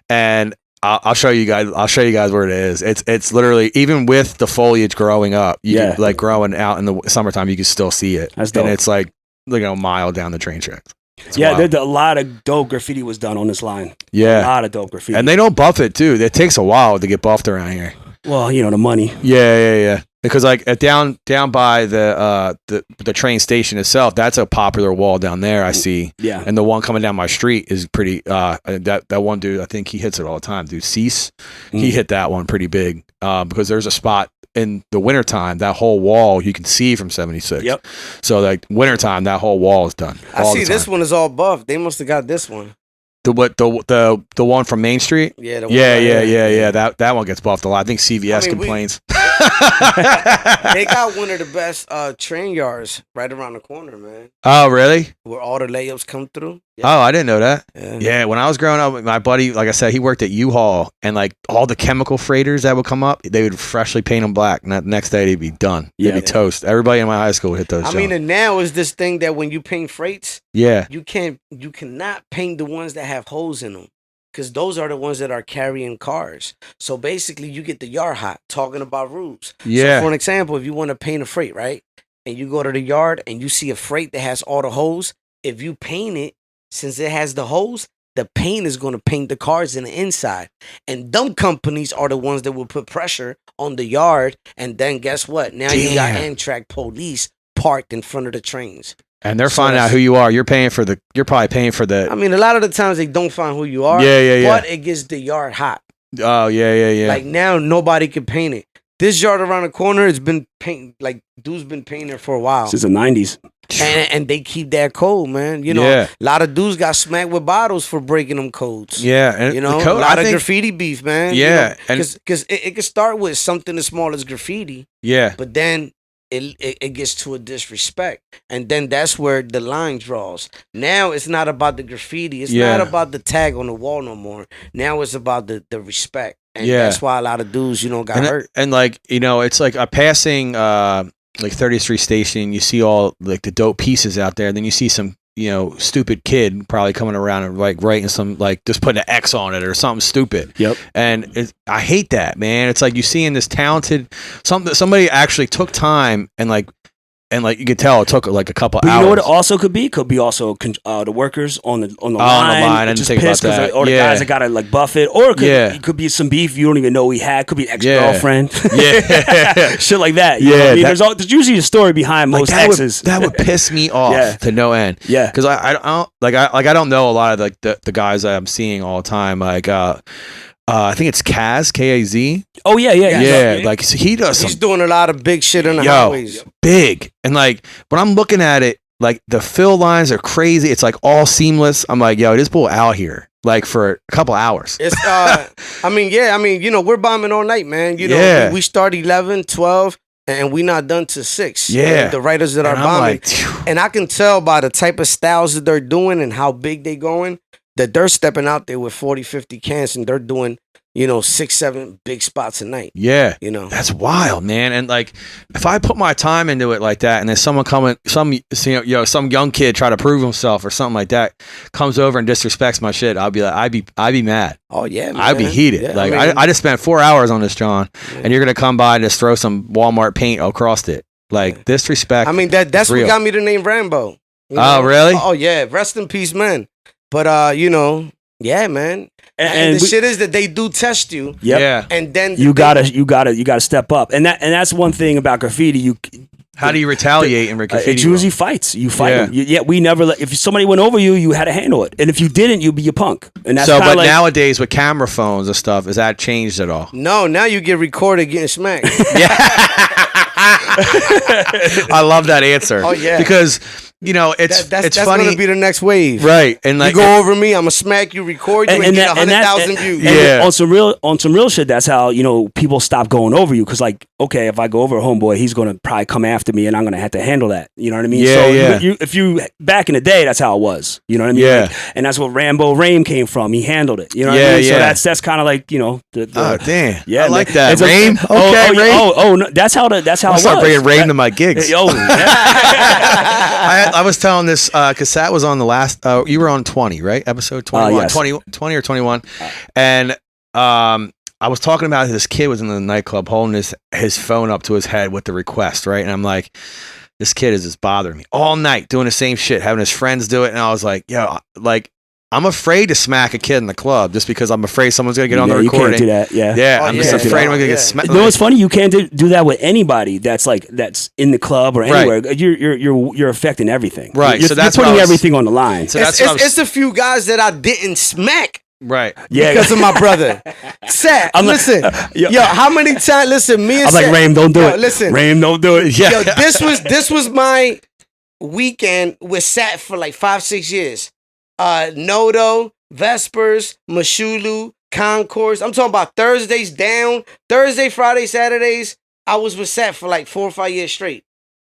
and I'll show you guys. I'll show you guys where it is. It's literally even with the foliage growing up, like growing out in the summertime, you can still see it. That's dope. And it's like a mile down the train tracks. There's a lot of dope graffiti was done on this line. Yeah, a lot of dope graffiti, and they don't buff it too. It takes a while to get buffed around here. Well, the money. Yeah. Because like down by the train station itself, that's a popular wall down there. I see. Yeah. And the one coming down my street is pretty. That one dude, I think he hits it all the time. Dude, Cease, he hit that one pretty big. Because there's a spot in the wintertime, that whole wall you can see from 76. Yep. So like wintertime, that whole wall is done. I see this one is all buff. They must have got this one. The one from Main Street? Yeah. Yeah. That one gets buffed a lot. I think CVS complains. They got one of the best train yards right around the corner, man. Oh, really? Where all the layups come through. Oh, I didn't know that. Yeah. Yeah, when I was growing up, my buddy, like I said, he worked at U-Haul, and like all the chemical freighters that would come up, they would freshly paint them black, and the next day they'd be done. They'd be toast. Everybody in my high school would hit those. I mean, and now is this thing that when you paint freights, yeah, you cannot paint the ones that have holes in them, because those are the ones that are carrying cars. So basically, you get the yard hot talking about rules. Yeah. So for an example, if you want to paint a freight, right, and you go to the yard and you see a freight that has all the holes, if you paint it, since it has the holes, the paint is going to paint the cars in the inside. And dumb companies are the ones that will put pressure on the yard. And then guess what? Now you got Amtrak police parked in front of the trains. And they're finding out who you are. You're probably paying for the. I mean, a lot of the times they don't find who you are. Yeah. But it gets the yard hot. Oh, yeah. Like now, nobody can paint it. This yard around the corner has been painted, like dudes been painting it for a while. Since the 90s. And they keep that code, man. You know, a lot of dudes got smacked with bottles for breaking them codes. Yeah, and you know, the code, a lot of graffiti beef, man. Yeah, because it can start with something as small as graffiti. Yeah, but then it gets to a disrespect, and then that's where the line draws. Now it's not about the graffiti. It's not about the tag on the wall no more. Now it's about the respect, and that's why a lot of dudes, got hurt. And like, it's like a passing. Like 30th Street Station, you see all like the dope pieces out there. Then you see some, stupid kid probably coming around and like writing some, like just putting an X on it or something stupid. Yep. And I hate that, man. It's like you see in this talented, somebody actually took time and you could tell it took like a couple hours. You know what it also could be? Could be also the workers on the line. I didn't think about that. Or the guys that gotta like buff it. Or it could be some beef you don't even know he had. Could be an ex-girlfriend. Yeah. Shit like that. You know what I mean? There's usually a story behind most exes. That would piss me off to no end. Yeah. Because I don't know a lot of like the guys that I'm seeing all the time. Like I think it's Kaz, K-A-Z. Oh yeah. Like so he does. He's doing a lot of big shit in the highways. Big, and like when I'm looking at it, like the fill lines are crazy. It's like all seamless. I'm like, this bull out here like for a couple hours. It's we're bombing all night, man. We start 11, 12. And we not done to 6. Yeah. The writers that are bombing. And I can tell by the type of styles that they're doing and how big they going that they're stepping out there with 40, 50 cans and they're doing, 6, 7 big spots a night. Yeah. That's wild, man. And like if I put my time into it like that and then someone some young kid try to prove himself or something like that comes over and disrespects my shit, I'll be like, I'd be mad. Oh yeah, man. I'd be heated. Yeah, like I just spent 4 hours on this, John, and you're gonna come by and just throw some Walmart paint across it. Like disrespect. I mean that's what got me the name Rambo. Oh really? Oh yeah. Rest in peace, man. But yeah, man. And the shit is that they do test you. Yep. Yeah. And then you gotta step up. And that's one thing about graffiti. How do you retaliate in graffiti? It's usually fights. You fight them. We never if somebody went over you, you had to handle it. And if you didn't, you'd be a punk. And that's but nowadays with camera phones and stuff, has that changed at all? No, now you get recorded getting smacked. I love that answer. Oh yeah. Because it's that's funny. Gonna be the next wave, right? And like you go over me, I'm gonna smack you, record you, and get 100,000 views. Yeah. On some real shit, that's how people stop going over you because like, okay, if I go over a homeboy, he's gonna probably come after me, and I'm gonna have to handle that. You know what I mean? Yeah. So if you back in the day, that's how it was. You know what I mean? Yeah. Like, and that's what One and Rame came from. He handled it. You know what I mean? So that's kind of like oh damn, yeah, I like that. Rame. Rame. No, that's how it was. Start bringing Rame to my gigs. Yeah. I was telling this because that was on the last. You were on 20, right? Episode 21, yes. 20 or 21, and I was talking about this kid was in the nightclub holding his phone up to his head with the request, right? And I'm like, this kid is just bothering me all night, doing the same shit, having his friends do it, and I was like, I'm afraid to smack a kid in the club just because I'm afraid someone's gonna get on the recording. You can't do that. Yeah. I'm just afraid I'm gonna get smacked. You know what's funny? You can't do that with anybody that's in the club or anywhere. Right. You're affecting everything. Right. You're putting everything on the line. So it's a few guys that I didn't smack. Right. Yeah. Because of my brother. Sat. Listen. Yo, how many times? Listen, me and I'm like, Rame, don't do it. Listen. Rame, don't do it. Yeah. Yo, this was my weekend with Sat for like 5-6 years. Nodo, Vespers, Mashulu, Concourse. I'm talking about Thursdays down, Thursday, Friday, Saturdays. I was with Sat for like 4 or 5 years straight.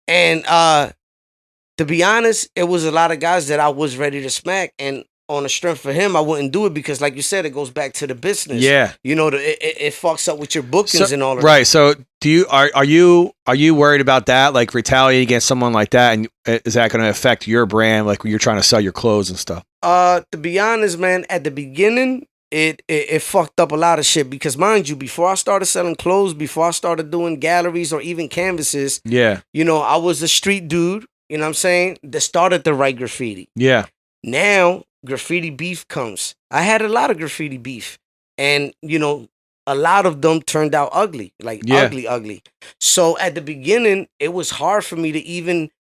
And to be honest, it was a lot of guys that I was ready to smack. And on the strength for him, I wouldn't do it because, like you said, it goes back to the business. Yeah. You know, it fucks up with your bookings and all of that. Right. So are you worried about that? Like retaliating against someone like that? And is that going to affect your brand? Like when you're trying to sell your clothes and stuff? To be honest, man, at the beginning, it fucked up a lot of shit because, mind you, before I started selling clothes, before I started doing galleries or even canvases, yeah, you know, I was a street dude, you know what I'm saying, that started to write graffiti. Yeah. Now, graffiti beef comes. I had a lot of graffiti beef, and, you know, a lot of them turned out ugly, like ugly. So at the beginning, it was hard for me to even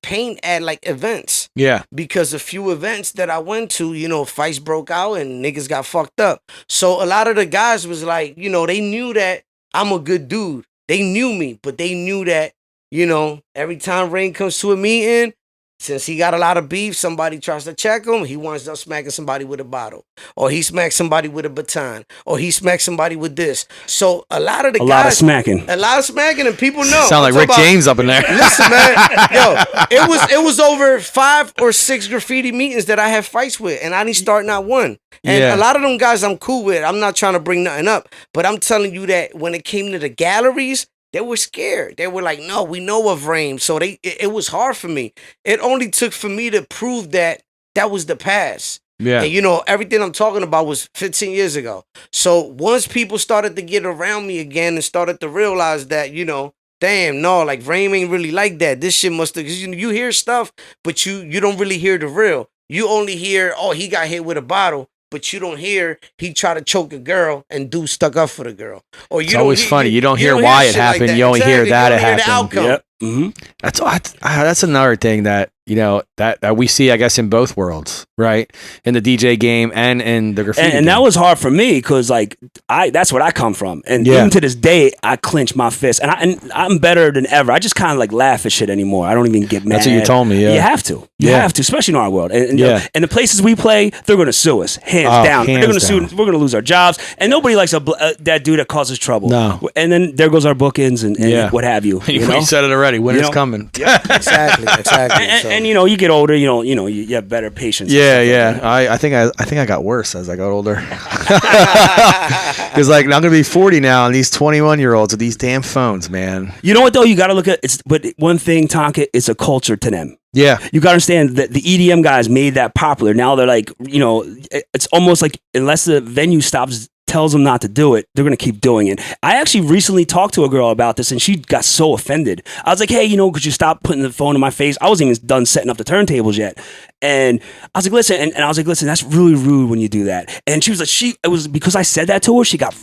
paint at like events. Yeah. Because a few events that I went to, you know, fights broke out and niggas got fucked up. So a lot of the guys was like, you know, they knew that I'm a good dude. They knew me, but they knew that, you know, every time Rain comes to a meeting, since he got a lot of beef, somebody tries to check him, he winds up smacking somebody with a bottle. Or he smacks somebody with a baton. Or he smacks somebody with this. So a lot of lot of smacking. A lot of smacking, and people know. Sound like Rick James up in there. Listen, man. Yo, it was over 5 or 6 graffiti meetings that I had fights with, and I didn't start not one. And a lot of them guys I'm cool with. I'm not trying to bring nothing up. But I'm telling you that when it came to the galleries, they were scared. They were like, no, we know of Rame. So it was hard for me. It only took for me to prove that was the past. Yeah. And, you know, everything I'm talking about was 15 years ago. So once people started to get around me again and started to realize that, you know, damn, no, like Rame ain't really like that. This shit must have, you hear stuff, but you don't really hear the real. You only hear, oh, he got hit with a bottle. But you don't hear he try to choke a girl and dude stuck up for the girl. Or you it's always funny. You don't hear why it happened. You only hear that it happened. Yep. Mm-hmm. That's another thing that, you know, that we see, I guess, in both worlds, right? In the DJ game and in the graffiti game. And that was hard for me because, like, that's what I come from. And even to this day, I clench my fist. And I'm better than ever. I just kind of, like, laugh at shit anymore. I don't even get mad. That's what you told me, yeah. You have to. You have to, especially in our world. And the places we play, they're going to sue us, hands down. They're going to sue. We're going to lose our jobs. And nobody likes that dude that causes trouble. No. And then there goes our bookings and what have you. You know? said it already. Winter's coming. Exactly. And, you know, you get older, you have better patience. Yeah. I think I got worse as I got older. Because like I'm gonna be 40 now, and these 21-year-olds with these damn phones, man. You know what though? You got to look at it's. But one thing, Tonka, it's a culture to them. Yeah, you got to understand that the EDM guys made that popular. Now they're like, you know, it's almost like unless the venue tells them not to do it, they're going to keep doing it. I actually recently talked to a girl about this and she got so offended. I was like, hey, you know, could you stop putting the phone in my face? I wasn't even done setting up the turntables yet. And I was like, listen, and I was like, listen, that's really rude when you do that. And she was like, it was because I said that to her, she got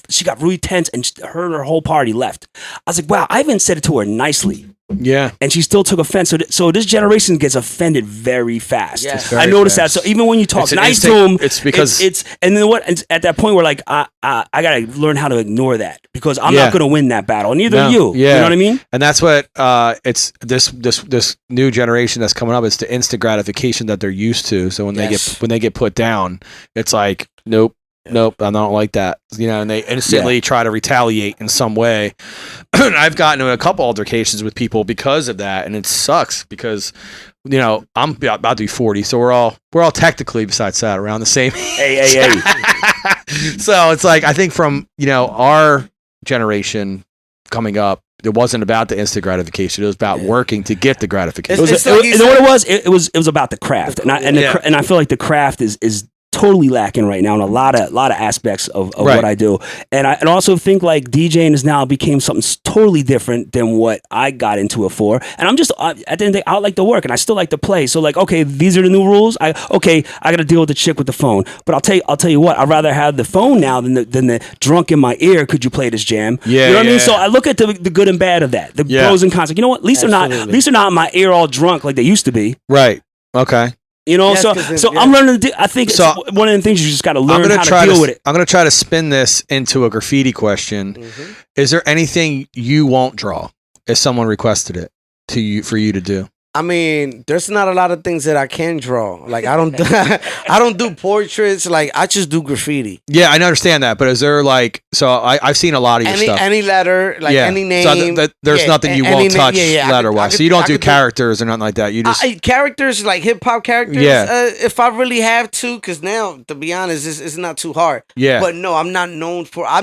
really tense and her whole party left. I was like, wow, I even said it to her nicely. Yeah, and she still took offense. So this generation gets offended very fast. Yes. I noticed that. So even when you talk nice to them, it's because it's and then what? And at that point, we're like, I gotta learn how to ignore that because I'm not gonna win that battle. Neither are you. Yeah. You know what I mean? And that's what it's this new generation that's coming up. It's the instant gratification that they're used to. So when they get put down, it's like nope. Nope, I don't like that. You know, and they instantly try to retaliate in some way. I've gotten into a couple altercations with people because of that, and it sucks because, you know, I'm about to be 40, so we're all technically, besides that, around the same age. Hey. So it's like I think from, you know, our generation coming up, it wasn't about the instant gratification. It was about working to get the gratification. You know what it was? It was about the craft, and I feel like the craft is totally lacking right now in a lot of aspects of what I do. And I also think like DJing has now became something totally different than what I got into it for. And I'm just at the end of the day, I like to work and I still like to play. So like, okay, these are the new rules. I got to deal with the chick with the phone. But I'll tell you what, I'd rather have the phone now than the drunk in my ear. Could you play this jam? Yeah, you know what I mean? So I look at the good and bad of that, the pros and cons. Like, you know what? At least they're not in my ear all drunk like they used to be. Right. Okay. You know, so I'm learning to do, I think so, it's one of the things you just got to learn how to deal with it. I'm going to try to spin this into a graffiti question. Mm-hmm. Is there anything you won't draw if someone requested it for you to do? I mean, there's not a lot of things that I can draw. Like I don't, I don't do portraits. Like I just do graffiti. Yeah, I understand that, but is there like so I've seen a lot of your stuff. Any letter, like any name. So there's nothing you won't touch letter wise. So you don't do characters or nothing like that. You just characters like hip hop characters. Yeah. If I really have to, because now to be honest, it's not too hard. Yeah. But no, I'm not known for. I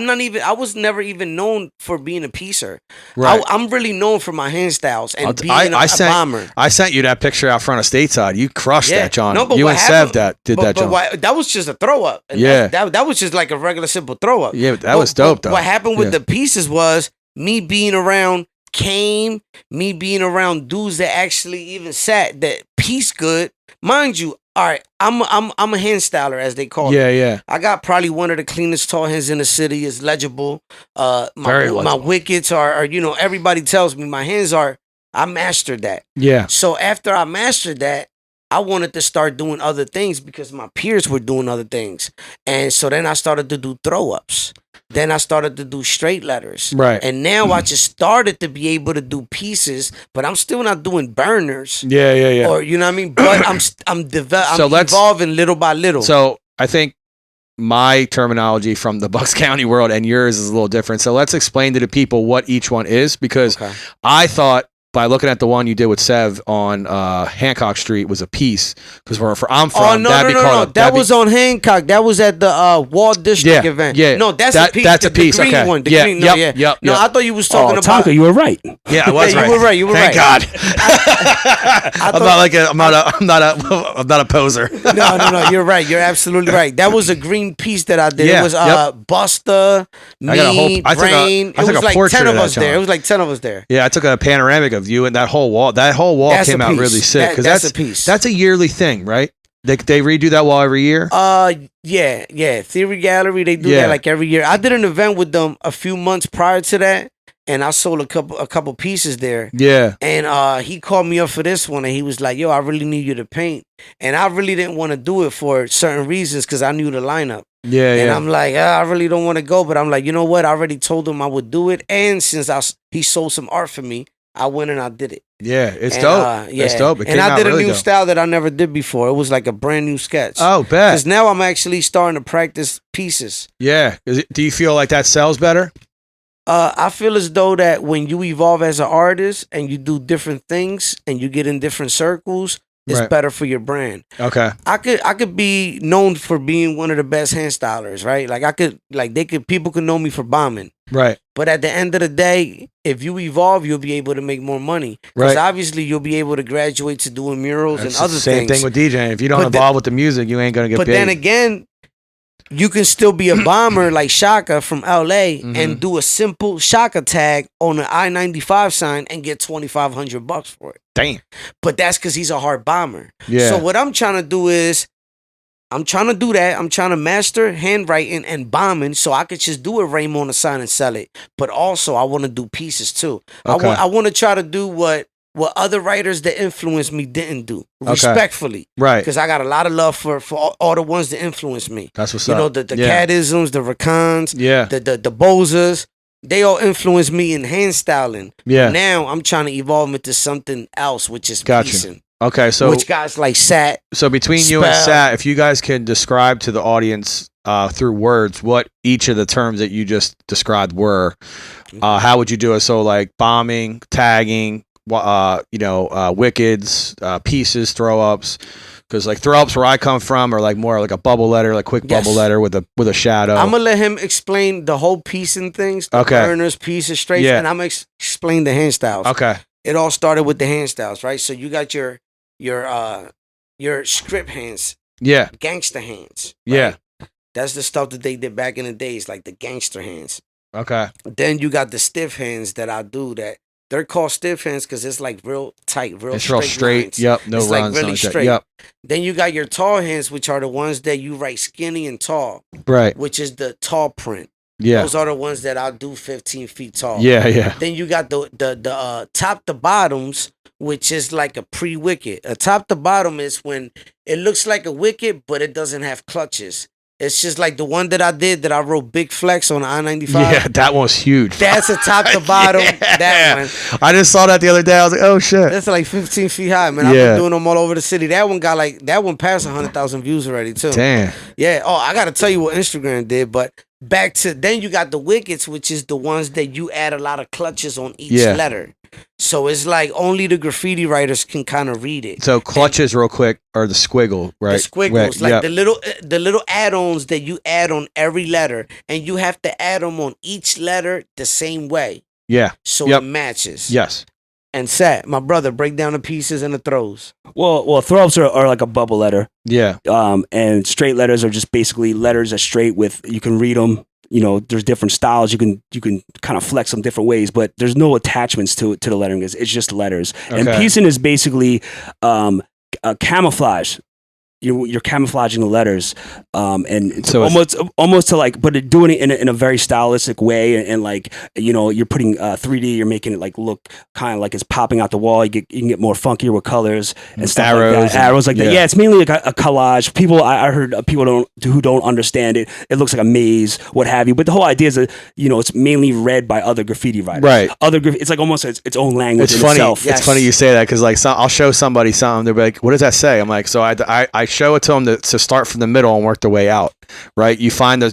was never even known for being a piecer. Right. I'm really known for my hand styles and being I a bomber. I sent you that picture out front of Stateside. You crushed that, John. No, but you what and happened- Sev did that, John. that was just a throw up. And Yeah. that was just like a regular simple throw up. Yeah, that was dope, though. What happened with Yeah. the pieces was me being around Kame, me being around dudes that actually even sat that piece good. Mind you, all right, I'm a hand styler as they call it. Yeah. I got probably one of the cleanest tall hands in the city. It's legible. Very My legible. wickets are everybody tells me my hands are. I mastered that. Yeah. So after I mastered that, I wanted to start doing other things because my peers were doing other things. And so then I started to do throw ups. Then I started to do straight letters. Right. And now I just started to be able to do pieces, but I'm still not doing burners. Yeah. Or you know what I mean? But I'm let's- evolving little by little. So I think my terminology from the Bucks County world and yours is a little different. So let's explain to the people what each one is, because Okay. I thought by looking at the one you did with Sev on Hancock Street was a piece, because where I'm from, no. That was on Hancock. That was at the Wall District event. Yeah. No, that's a piece. That's a piece. The green okay. one. The yeah. green. No, Yep. yeah. Yep. No, yep. I thought you was talking about. Tonka, you were right. Yeah, I was Yeah, right. you were right. You were Thank right. God. I'm not a poser. No. You're right. You're absolutely right. That was a green piece that I did. Yeah, It was yep. Busta, I got a whole- me, I took a- Brain. I It took was a like portrait 10 of of that, us there. John. It was like 10 of us there. Yeah, I took a panoramic of you and that whole wall. That whole wall That's a came out piece. really sick, because That's a piece. That's a yearly thing, right? They redo that wall every year. Yeah. Theory Gallery, they do Yeah. that like every year. I did an event with them a few months prior to that, and I sold a couple pieces there. Yeah. And he called me up for this one, and he was like, "Yo, I really need you to paint." And I really didn't want to do it for certain reasons because I knew the lineup. Yeah. And Yeah. I'm like, I really don't want to go, but I'm like, you know what? I already told him I would do it, and since he sold some art for me, I went and I did it. Yeah. It's And, dope. It's dope. It and came I out did a really new dope. style that I never did before. It was like a brand new sketch. Oh, bet. Because now I'm actually starting to practice pieces. Yeah. Do you feel like that sells better? I feel as though that when you evolve as an artist and you do different things and you get in different circles, it's Right. better for your brand. Okay. I could be known for being one of the best hand stylers, right? People could know me for bombing. Right. But at the end of the day, if you evolve, you'll be able to make more money. Because Right. obviously you'll be able to graduate to doing murals It's and other the same things. thing with DJing. If you don't But evolve with the music, you ain't gonna get But big. then again, you can still be a bomber like Shaka from LA Mm-hmm. and do a simple Shaka tag on an I-95 sign and get $2,500 for it. Damn. But that's because he's a hard bomber. Yeah. So what I'm trying to do is, I'm trying to do that. I'm trying to master handwriting and bombing so I could just do a Rame on the sign and sell it. But also, I want to do pieces too. Okay. I want to try to do what other writers that influenced me didn't do, Okay. respectfully. Right. Because I got a lot of love for all the ones that influenced me. That's what's You up. know, the Yeah. Cadisms, the Racons, Yeah. the Bozas. They all influenced me in hand styling. Yeah. Now I'm trying to evolve into something else, which is Gotcha. piecing. Okay. So Which guys like Sat. between you and Spell. Sat, if you guys can describe to the audience through words what each of the terms that you just described were, how would you do it? So like bombing, tagging, wickeds, pieces, throw ups. Because like throw ups where I come from are like more like a bubble letter, like quick Yes. bubble letter with a shadow. I'm gonna let him explain the whole piecing things, the Okay. burners, pieces, straights, Yeah. and I'm gonna explain the hand styles. Okay. It all started with the hand styles, right? So you got your script hands, Yeah. gangster hands. Yeah. That's the stuff that they did back in the days, like the gangster hands. Okay. Then you got the stiff hands that I do that they're called stiff hands because it's like real tight, real It's real straight. lines. Yep. No It's like runs. really no shit. straight. Yep. Then you got your tall hands, which are the ones that you write skinny and tall, Right. which is the tall print. Yeah. Those are the ones that I'll do 15 feet tall. Yeah. Yeah. Then you got the top to bottoms, which is like a pre-wicket. A top to bottom is when it looks like a wicket, but it doesn't have clutches. It's just like the one that I did that I wrote Big Flex on the I-95. Yeah, that one's huge. That's a top to bottom. That one. I just saw that the other day. I was like, oh shit. That's like 15 feet high, man. I've been doing them all over the city. That one passed 100,000 views already too. Damn. Yeah. Oh, I gotta tell you what Instagram did, but back to then you got the wickets, which is the ones that you add a lot of clutches on each letter. So it's like only the graffiti writers can kind of read it. So clutches, real quick, are the squiggle, right? The squiggles, like the little add-ons that you add on every letter, and you have to add them on each letter the same way. Yeah. So it matches. Yes. And Sat, my brother, break down the pieces and the throws. Well, throw-ups are like a bubble letter. Yeah. And straight letters are just basically letters that straight with, you can read them. You know, there's different styles. You can kind of flex them different ways, but there's no attachments to the lettering. It's just letters. Okay. And piecing is basically a camouflage. You're camouflaging the letters, and it's so almost to like, but doing it in a very stylistic way, and like, you know, you're putting 3D, you're making it like look kind of like it's popping out the wall. You can get more funkier with colors and stuff arrows like that. Yeah, it's mainly like a collage. People, I heard people who don't understand it. It looks like a maze, what have you. But the whole idea is that, you know, it's mainly read by other graffiti writers. Right. It's like almost its own language. It's funny. Itself. It's funny you say that because like I'll show somebody something. They'll be like, "What does that say?" I'm like, so I show it to them to start from the middle and work their way out, right? You kind of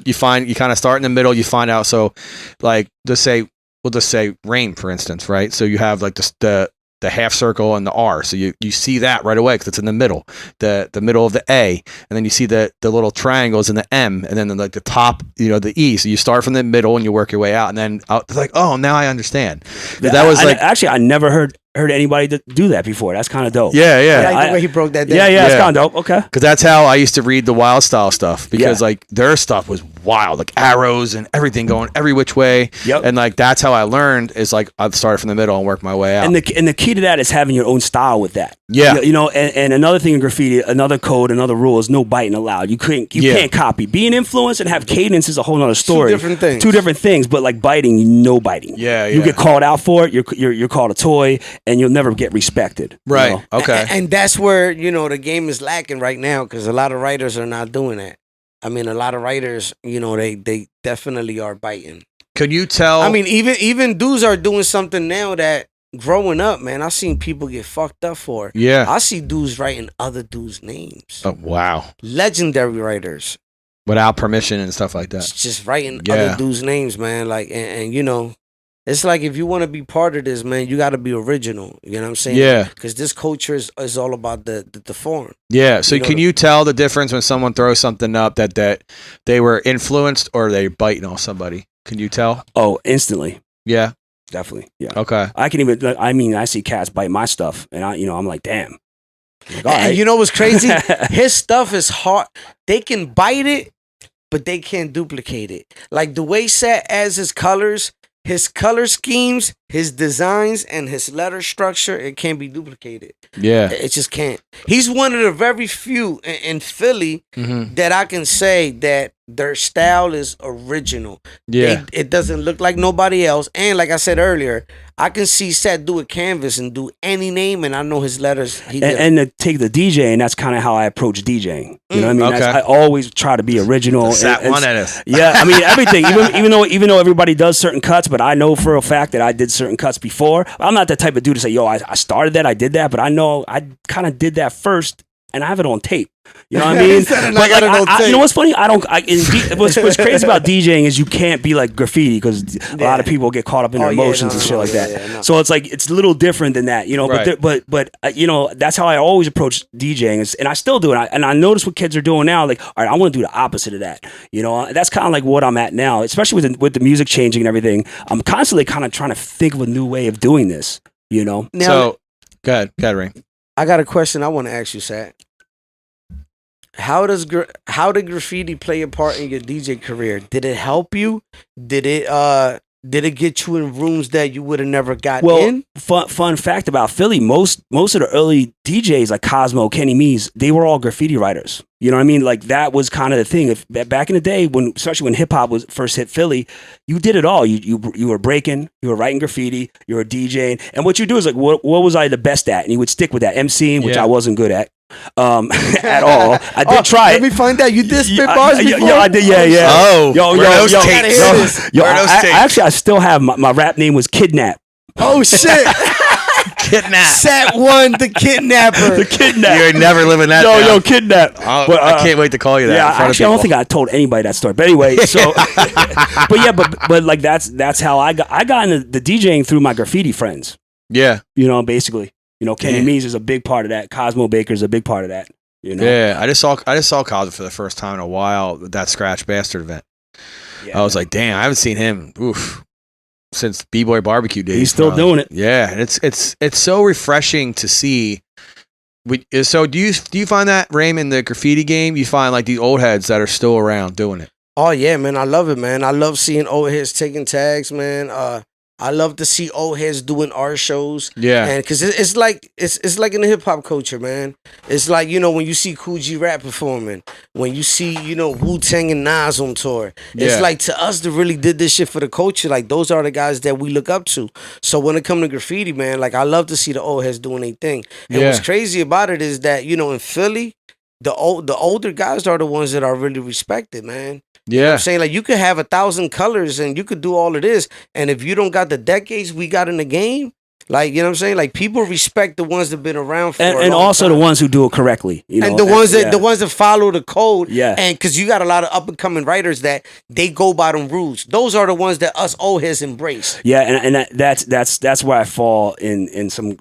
start in the middle, you find out. So like we'll just say Rame, for instance, right? So you have like the half circle and the R. So you see that right away because it's in the middle, the middle of the A, and then you see the little triangles in the M, and then like the top, you know, the E. So you start from the middle and you work your way out, and then it's like, oh, now I understand. That was actually I never heard anybody do that before. That's kind of dope. Yeah. I like the way he broke that down. Yeah, it's kind of dope. Okay. Because that's how I used to read the wild style stuff, because like their stuff was wild, like arrows and everything going every which way. Yep. And like that's how I learned, is like I started from the middle and worked my way out. And the key to that is having your own style with that. Yeah. You know, and another thing in graffiti, another code, another rule is no biting allowed. You can't copy. Being influenced and have cadence is a whole other story. Two different things, but like biting, no biting. Yeah. You get called out for it, you're called a toy, and you'll never get respected. Right. You know? Okay. And that's where, you know, the game is lacking right now, because a lot of writers are not doing that. I mean, a lot of writers, you know, they definitely are biting. Can you tell? I mean, even dudes are doing something now that growing up, man, I seen people get fucked up for. Yeah. I see dudes writing other dudes' names. Oh, wow. Legendary writers. Without permission and stuff like that. Just writing other dudes' names, man. Like, and you know, it's like, if you want to be part of this, man, you got to be original. You know what I'm saying? Yeah. Because this culture is all about the form. Yeah. So you you tell the difference when someone throws something up that they were influenced or they biting off somebody? Can you tell? Oh, instantly. Yeah. Definitely. Yeah. Okay. I see cats bite my stuff, and I'm like, damn. Like, all right. And you know what's crazy? His stuff is hard. They can bite it, but they can't duplicate it. Like the way Sat as his colors, his color schemes, his designs, and his letter structure, it can't be duplicated. Yeah. It just can't. He's one of the very few in Philly that I can say that their style is original. Yeah. It doesn't look like nobody else. And like I said earlier, I can see Seth do a canvas and do any name, and I know his letters. And to take the DJing, that's kind of how I approach DJing. You know what I mean? Okay. I always try to be original. One at us. Yeah, I mean everything. Even though everybody does certain cuts, but I know for a fact that I did certain cuts before. I'm not the type of dude to say, "Yo, I started that, I did that," but I know I kind of did that first, and I have it on tape. You know what I mean? You know what's funny? What's crazy about DJing is you can't be like graffiti, because a lot of people get caught up in their emotions and shit like that. So it's like it's a little different than that, you know. Right. But you know, that's how I always approach DJing, and I still do it. And I notice what kids are doing now. Like, all right, I want to do the opposite of that. You know, that's kind of like what I'm at now, especially with the music changing and everything. I'm constantly kind of trying to think of a new way of doing this. You know. Now, so, go ahead, Ray. I got a question I want to ask you, Sat. How did graffiti play a part in your DJ career? Did it help you? Did it get you in rooms that you would have never got in? Fun fact about Philly, most of the early DJs like Cosmo, Kenny Mees, they were all graffiti writers. You know what I mean? Like that was kind of the thing. If back in the day, especially when hip hop was first hit Philly, you did it all. You were breaking, you were writing graffiti, you were DJing, and what you do is like, what was I the best at? And you would stick with that. MCing, which I wasn't good at. at all. I did try Let it. me find out. You did spit bars before? Yo, I did. Yeah. Oh, where are those tapes? Yo, Where are those tapes? actually, I still have my rap name was Kidnap. Oh shit! Kidnap. Set one, the kidnapper. The Kidnap. You're never living that down. Yo, Kidnap. But, I can't wait to call you that. Yeah, in front actually, I of don't think I told anybody that story. But anyway, so, but like that's how I got into the DJing through my graffiti friends. Yeah. You know, basically, Kenny Yeah. Means is a big part of that. Cosmo Baker's a big part of that. You know. Yeah. I just saw Cosmo for the first time in a while at that Scratch Bastard event. Yeah. I was like, damn, I haven't seen him. Oof. Since B-Boy Barbecue days. He's still doing it. Yeah, and it's so refreshing to see. So do you find that, Rame, in the graffiti game, you find like the old heads that are still around doing it? Oh yeah, man, I love it, man. I love seeing old heads taking tags, man. I love to see old heads doing art shows. Yeah. And because it's like in the hip hop culture, man. It's like, when you see Cool G Rap performing, when you see, Wu-Tang and Nas on tour. It's Yeah. like, to us that really did this shit for the culture, like those are the guys that we look up to. So when it comes to graffiti, man, like I love to see the old heads doing their thing. And Yeah. what's crazy about it is that, in Philly, the older guys are the ones that are really respected, man. Yeah. I'm saying, like, you could have 1,000 colors and you could do all of this, and if you don't got the decades we got in the game, like, you know what I'm saying, like, people respect the ones that been around for a And long also time. the ones who do it correctly. And the ones that follow the code. Yeah. And because you got a lot of up and coming writers that they go by them rules. Those are the ones that us old heads embrace. Yeah, and that's where I fall in some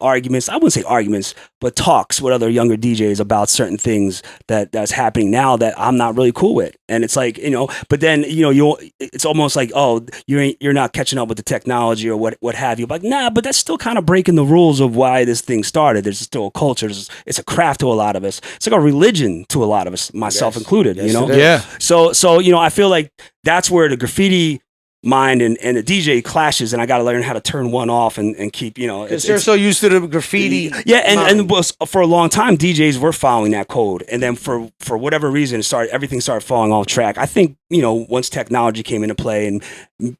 arguments. I wouldn't say arguments, but talks with other younger DJs about certain things that's happening now that I'm not really cool with. And it's like, but then it's almost like, oh, you're not catching up with the technology or what have you. But nah, but that's still kind of breaking the rules of why this thing started. There's still a culture. It's a craft to a lot of us. It's like a religion to a lot of us, myself Yes. included. Yes, it is. Yeah. So I feel like that's where the graffiti mind and the DJ clashes, and I got to learn how to turn one off and keep, Because they're so used to the graffiti. yeah, and mind. was, for a long time DJs were following that code, and then for whatever reason everything started falling off track. I think once technology came into play and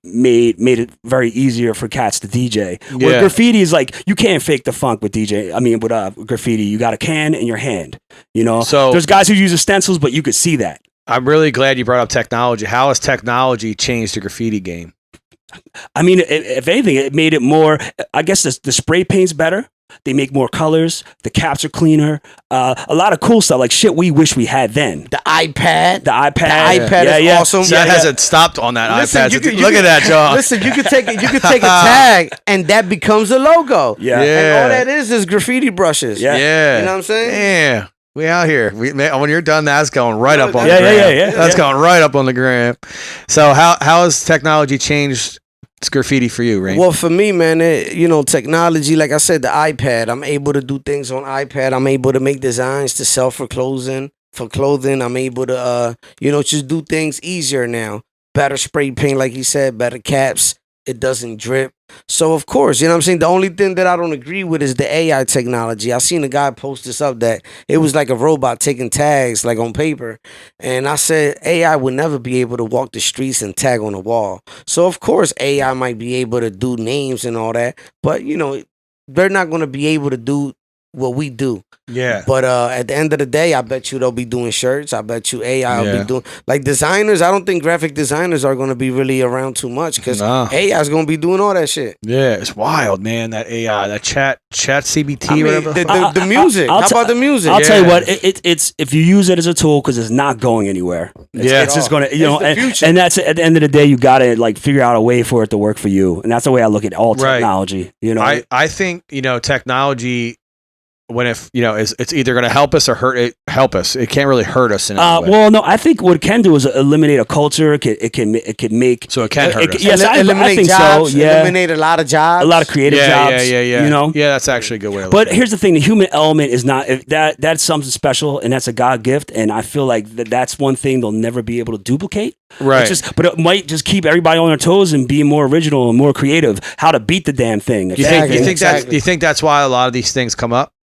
made it very easier for cats to DJ. Where Yeah. graffiti is like, you can't fake the funk with graffiti. You got a can in your hand. So- there's guys who use stencils, but you could see that. I'm really glad you brought up technology. How has technology changed the graffiti game? I mean, if anything, it made it more. I guess the spray paint's better. They make more colors. The caps are cleaner. A lot of cool stuff, like shit we wish we had then. The iPad. The iPad. The iPad is awesome. So that hasn't stopped on that Listen, iPad. Look at that, John. Listen, you could take a tag and that becomes a logo. Yeah. And all that is graffiti brushes. Yeah. Yeah. You know what I'm saying? Yeah. We out here. When you're done, that's going right up on Yeah, the yeah, gram. yeah. That's going right up on the gram. So how has technology changed graffiti for you, Rain? Well, for me, man, technology, like I said, the iPad, I'm able to do things on iPad. I'm able to make designs to sell for clothing. I'm able to, just do things easier now. Better spray paint, like you said, better caps. It doesn't drip. So, of course, you know what I'm saying? The only thing that I don't agree with is the AI technology. I seen a guy post this up that it was like a robot taking tags, like on paper. And I said, AI would never be able to walk the streets and tag on a wall. So, of course, AI might be able to do names and all that. But, they're not going to be able to do what we do. Yeah. But at the end of the day, I bet you they'll be doing shirts. I bet you AI will be doing, like, designers. I don't think graphic designers are going to be really around too much because AI is going to be doing all that shit. Yeah, it's wild, man. That AI, that chat CBT, I mean, whatever. the music. How about the music? I'll tell you Yeah. what. It's if you use it as a tool, because it's not going anywhere. It's just gonna, It's the future. and that's at the end of the day, you gotta like figure out a way for it to work for you, and that's the way I look at all Right. technology. I think technology, when it's either going to help us or help us. It can't really hurt us in any way. Well, no, I think what it can do is eliminate a culture. It can make. So it can hurt us. Yes, I eliminate think jobs. so. Yeah, Eliminate a lot of jobs. a lot of creative jobs. Yeah. Yeah, that's actually a good way to look But at it. here's the thing: the human element is not that's something special, and that's a God gift. And I feel like that's one thing they'll never be able to duplicate. Right. But it might just keep everybody on their toes and be more original and more creative. How to beat the damn thing. Do you think Exactly. that's why a lot of these things come up?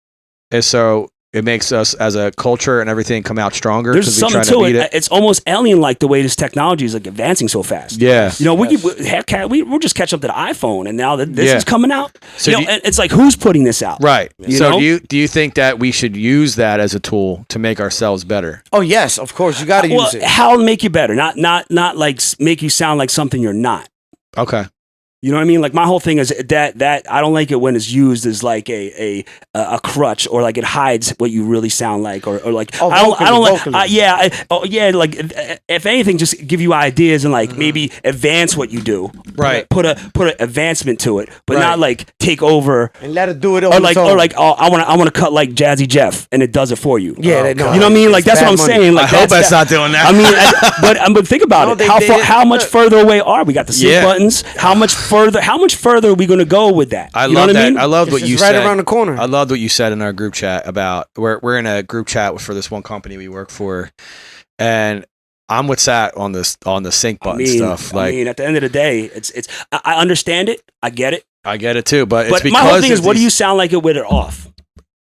Is so It makes us as a culture and everything come out stronger. There's 'cause we something try to beat it. It's almost alien-like the way this technology is like advancing so fast. Yeah. You know, we're just catching up to the iPhone, and now that this Yeah. is coming out. So You know, and it's like, who's putting this out? Right. You So know? do you think that we should use that as a tool to make ourselves better? Oh yes, of course you got to Well, use it. how to make you better? Not like make you sound like something you're not. Okay. You know what I mean? Like my whole thing is that I don't like it when it's used as like a crutch, or like it hides what you really sound like, or like I don't like like if anything, just give you ideas and like maybe advance what you do. Right. Put an advancement to it, but Right. not like take over. And let it do it. Or like I want to cut like Jazzy Jeff, and it does it for you. Yeah, they know. You know what I mean? Like that's Bad what I'm money. saying. Like I hope that's not doing that. I mean, but think about No, it. they How did far, it. how much Look. further away are we? Got the sync Yeah. buttons. How much further are we going to go with that? I You know love what that. I mean? I loved It's what just you right said. around the corner. I loved what you said in our group chat about we're in a group chat for this one company we work for, and I'm with Sat on the sync button stuff. Like I mean, at the end of the day, I understand it. I get it. I get it too, but it's But because my whole thing is, of what do these- you sound like it with it off?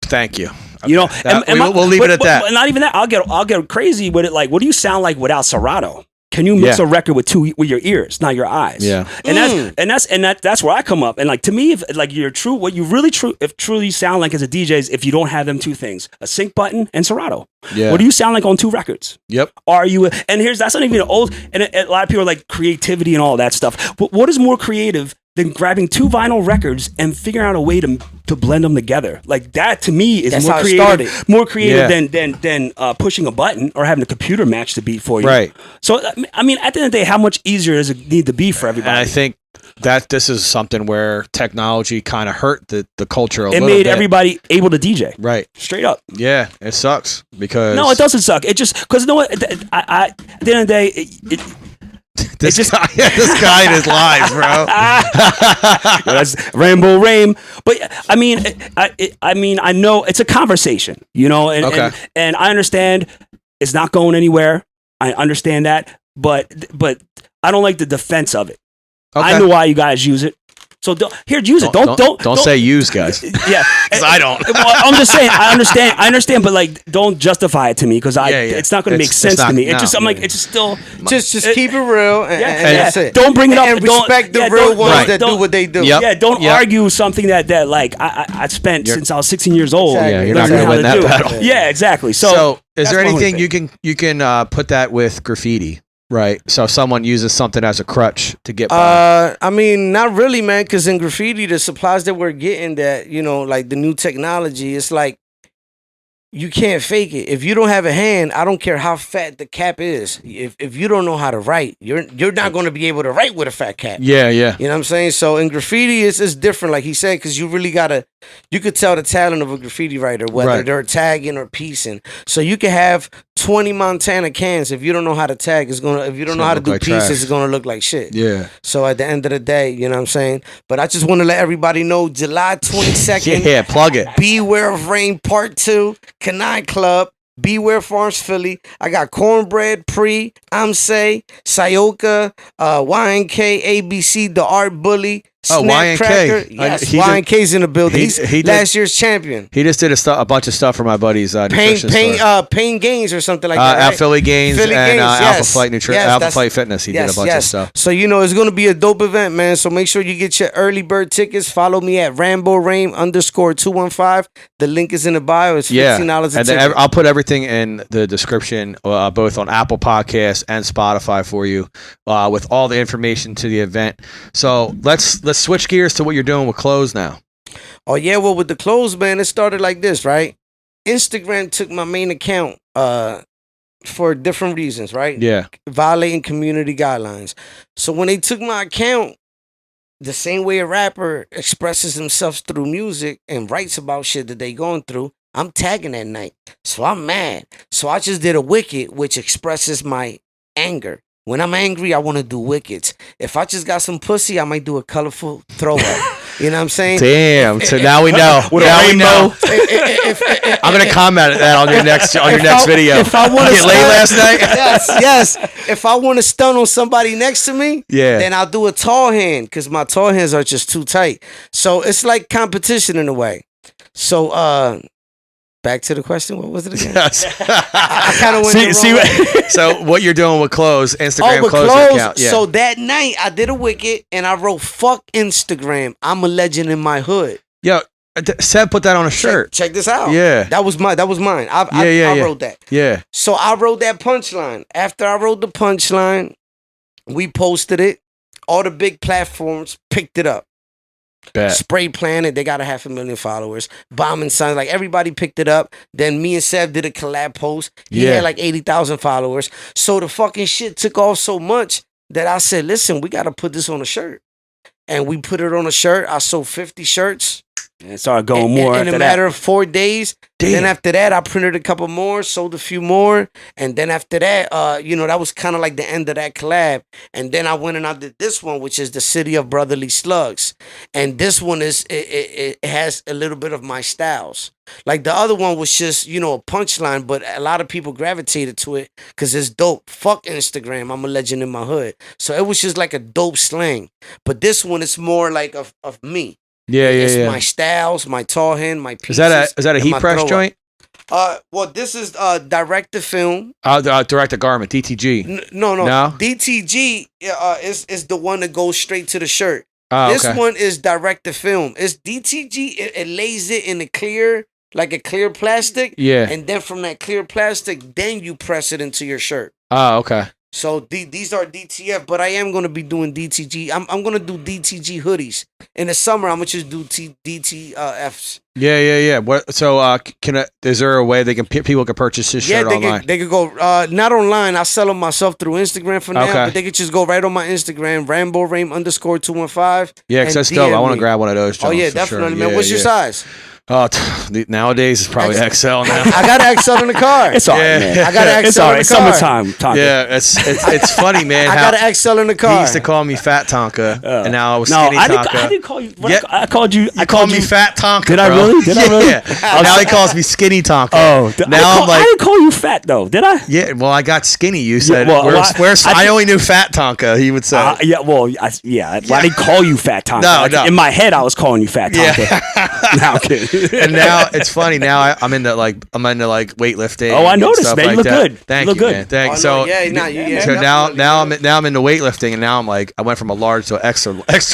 Thank you. You know, We'll leave it at that. But not even that. I'll get crazy with it. Like, what do you sound like without Serato? Can you mix Yeah. a record with your ears, not your eyes? Yeah. And that's where I come up. And like to me, if like you're true, what you really truly sound like as a DJ is if you don't have them two things, a sync button and Serato. Yeah. What do you sound like on two records? Yep. Are you? And that's not even old. And a lot of people are like creativity and all that stuff. But what is more creative than grabbing two vinyl records and figuring out a way to blend them together? Like that to me is That's more how it creative. started. More creative Yeah. than pushing a button or having a computer match the beat for you. Right. So I mean, at the end of the day, how much easier does it need to be for everybody? And I think that this is something where technology kind of hurt the culture a it little made bit. everybody able to DJ. Right. Straight up. Yeah. It sucks because No, it doesn't suck. It just because you know what? I at the end of the day, This guy and his lies, bro. that's Rainbow Rame. But I mean, I know it's a conversation, you know, and I understand it's not going anywhere. I understand that, but I don't like the defense of it. Okay. I know why you guys use it. So use it. Don't say use, guys. Yeah, 'Cause I don't. Well, I'm just saying. I understand, but like, don't justify it to me because it's not going to make sense to me. It's just I'm like, it's just still Just keep it real, and that's it. Don't bring it up. And Don't- respect the yeah, real don't- ones right. that do Don't- what they do. Yep. Yeah, don't Yep. argue something that like I spent since I was 16 years old. Exactly. Yeah, you're not learning going to how win that do it. battle. Yeah, exactly. So So, is that's there my only anything thing. you can put that with graffiti? Right. So if someone uses something as a crutch to get by. I mean, not really, man. Because in graffiti, the supplies that we're getting, that like the new technology, it's like you can't fake it. If you don't have a hand, I don't care how fat the cap is. If you don't know how to write, you're not going to be able to write with a fat cap. Yeah, yeah. You know what I'm saying? So in graffiti, it's different, like he said, because you really you could tell the talent of a graffiti writer, whether Right. they're tagging or piecing. So you can have 20 Montana cans. If you don't know how to tag, if you don't know how to do look like pieces, trash. it's gonna look like shit. Yeah. So at the end of the day, you know what I'm saying? But I just want to let everybody know, July 22nd, Yeah, plug it. Beware of Rain Part 2, Kanai Club, Beware Farms Philly. I got Cornbread, Pre, Amse, Sayoka, YNK, ABC, The Art Bully, Oh, Snap YNK. Cracker. Yes, YNK's in the building. He's he did- last year's champion. He just did a bunch of stuff for my buddies. Nutrition store. Pain Gains or something like that. Right? Philly Gains Philly and Gains, Alpha yes. Flight Yes, Alpha that's- Flight Fitness. He did a bunch of stuff. So it's gonna be a dope event, man. So make sure you get your early bird tickets. Follow me at _Rame_215. The link is in the bio. It's $15 a and ticket. then I'll put everything in the description, both on Apple Podcasts and Spotify for you, with all the information to the event. So let's switch gears to what you're doing with clothes now. Oh yeah, well with the clothes, man, it started like this, right? Instagram took my main account for different reasons, right? Yeah. Violating community guidelines. So when they took my account, the same way a rapper expresses himself through music and writes about shit that they going through, I'm tagging that night. So I'm mad. So I just did a wicked, which expresses my anger. When I'm angry, I want to do wickets. If I just got some pussy, I might do a colorful throwaway. You know what I'm saying? Damn. So now we know. Now we know. I'm gonna comment that on your next video. If I want to get laid last night. yes. If I want to stun on somebody next to me, then I'll do a tall hand because my tall hands are just too tight. So it's like competition in a way. So Back to the question. What was it again? Yes. I kind of went the wrong way. So what you're doing with clothes, Instagram with clothes clothes. account. Yeah. So that night I did a wicket and I wrote "fuck Instagram. I'm a legend in my hood." Yo, Seb put that on a shirt. Check this out. Yeah. That was mine. I wrote that. Yeah. So I wrote that punchline. After I wrote the punchline, we posted it. All the big platforms picked it up. Bet. Spray Planet, they got 500,000 followers. Bombing Sons, like everybody picked it up. Then me and Seb did a collab post. He had like 80,000 followers. So the fucking shit took off so much that I said, listen, we got to put this on a shirt. And we put it on a shirt. I sold 50 shirts. And it started going more in a matter of 4 days. Damn. Then after that, I printed a couple more, sold a few more. And then after that, that was kind of like the end of that collab. And then I went and I did this one, which is the City of Brotherly Slugs. And this one it has a little bit of my styles. Like the other one was just, a punchline, but a lot of people gravitated to it because it's dope. Fuck Instagram, I'm a legend in my hood. So it was just like a dope slang. But this one is more like of me. Yeah, It's my styles, my tall hand, my pieces. Is that a heat press joint? Well, this is direct to film. Direct to garment, DTG. No. No? DTG is the one that goes straight to the shirt. Oh, This okay. one is direct to film. It's DTG. It lays it in a clear, like a clear plastic. Yeah. And then from that clear plastic, then you press it into your shirt. Oh, okay. So these are DTF, but I am going to be doing DTG. I'm going to do DTG hoodies. In the summer, I'm going to just do DTFs. Yeah. What? So, is there a way people can purchase this shirt online? They could go, not online. I sell them myself through Instagram for now, Okay. but they could just go right on my Instagram, RamboRame_215. Yeah, because that's dope. I want to grab one of those. Oh, yeah, for definitely, sure. man. Yeah, What's your size? Oh, nowadays it's probably XL now. I got an XL in the car. It's all right, Yeah. man. I got an XL It's all in right. the car. Summertime, Tonka. Yeah, it's funny, man. I got an XL in the car. He used to call me Fat Tonka, and now I was No, Skinny Tonka. I didn't call you. Yeah. I called you. You called me Fat Tonka. Did I bro. really? Did I really? Yeah. Now he calls me Skinny Tonka. Oh, now I'm like, I didn't call you fat though, did I? yeah. Well, I got skinny. You said, well, I only knew Fat Tonka. He would say. Yeah. Well, I didn't call you Fat Tonka. No. In my head, I was calling you Fat Tonka. Yeah. No, I'm kidding. And now it's funny. Now I'm into weightlifting. Oh, I and noticed, stuff man. You like look that. good. Thank You look you, good. man. Thank you. Oh, no, So yeah, now I'm into weightlifting, and now I'm like, I went from a large to extra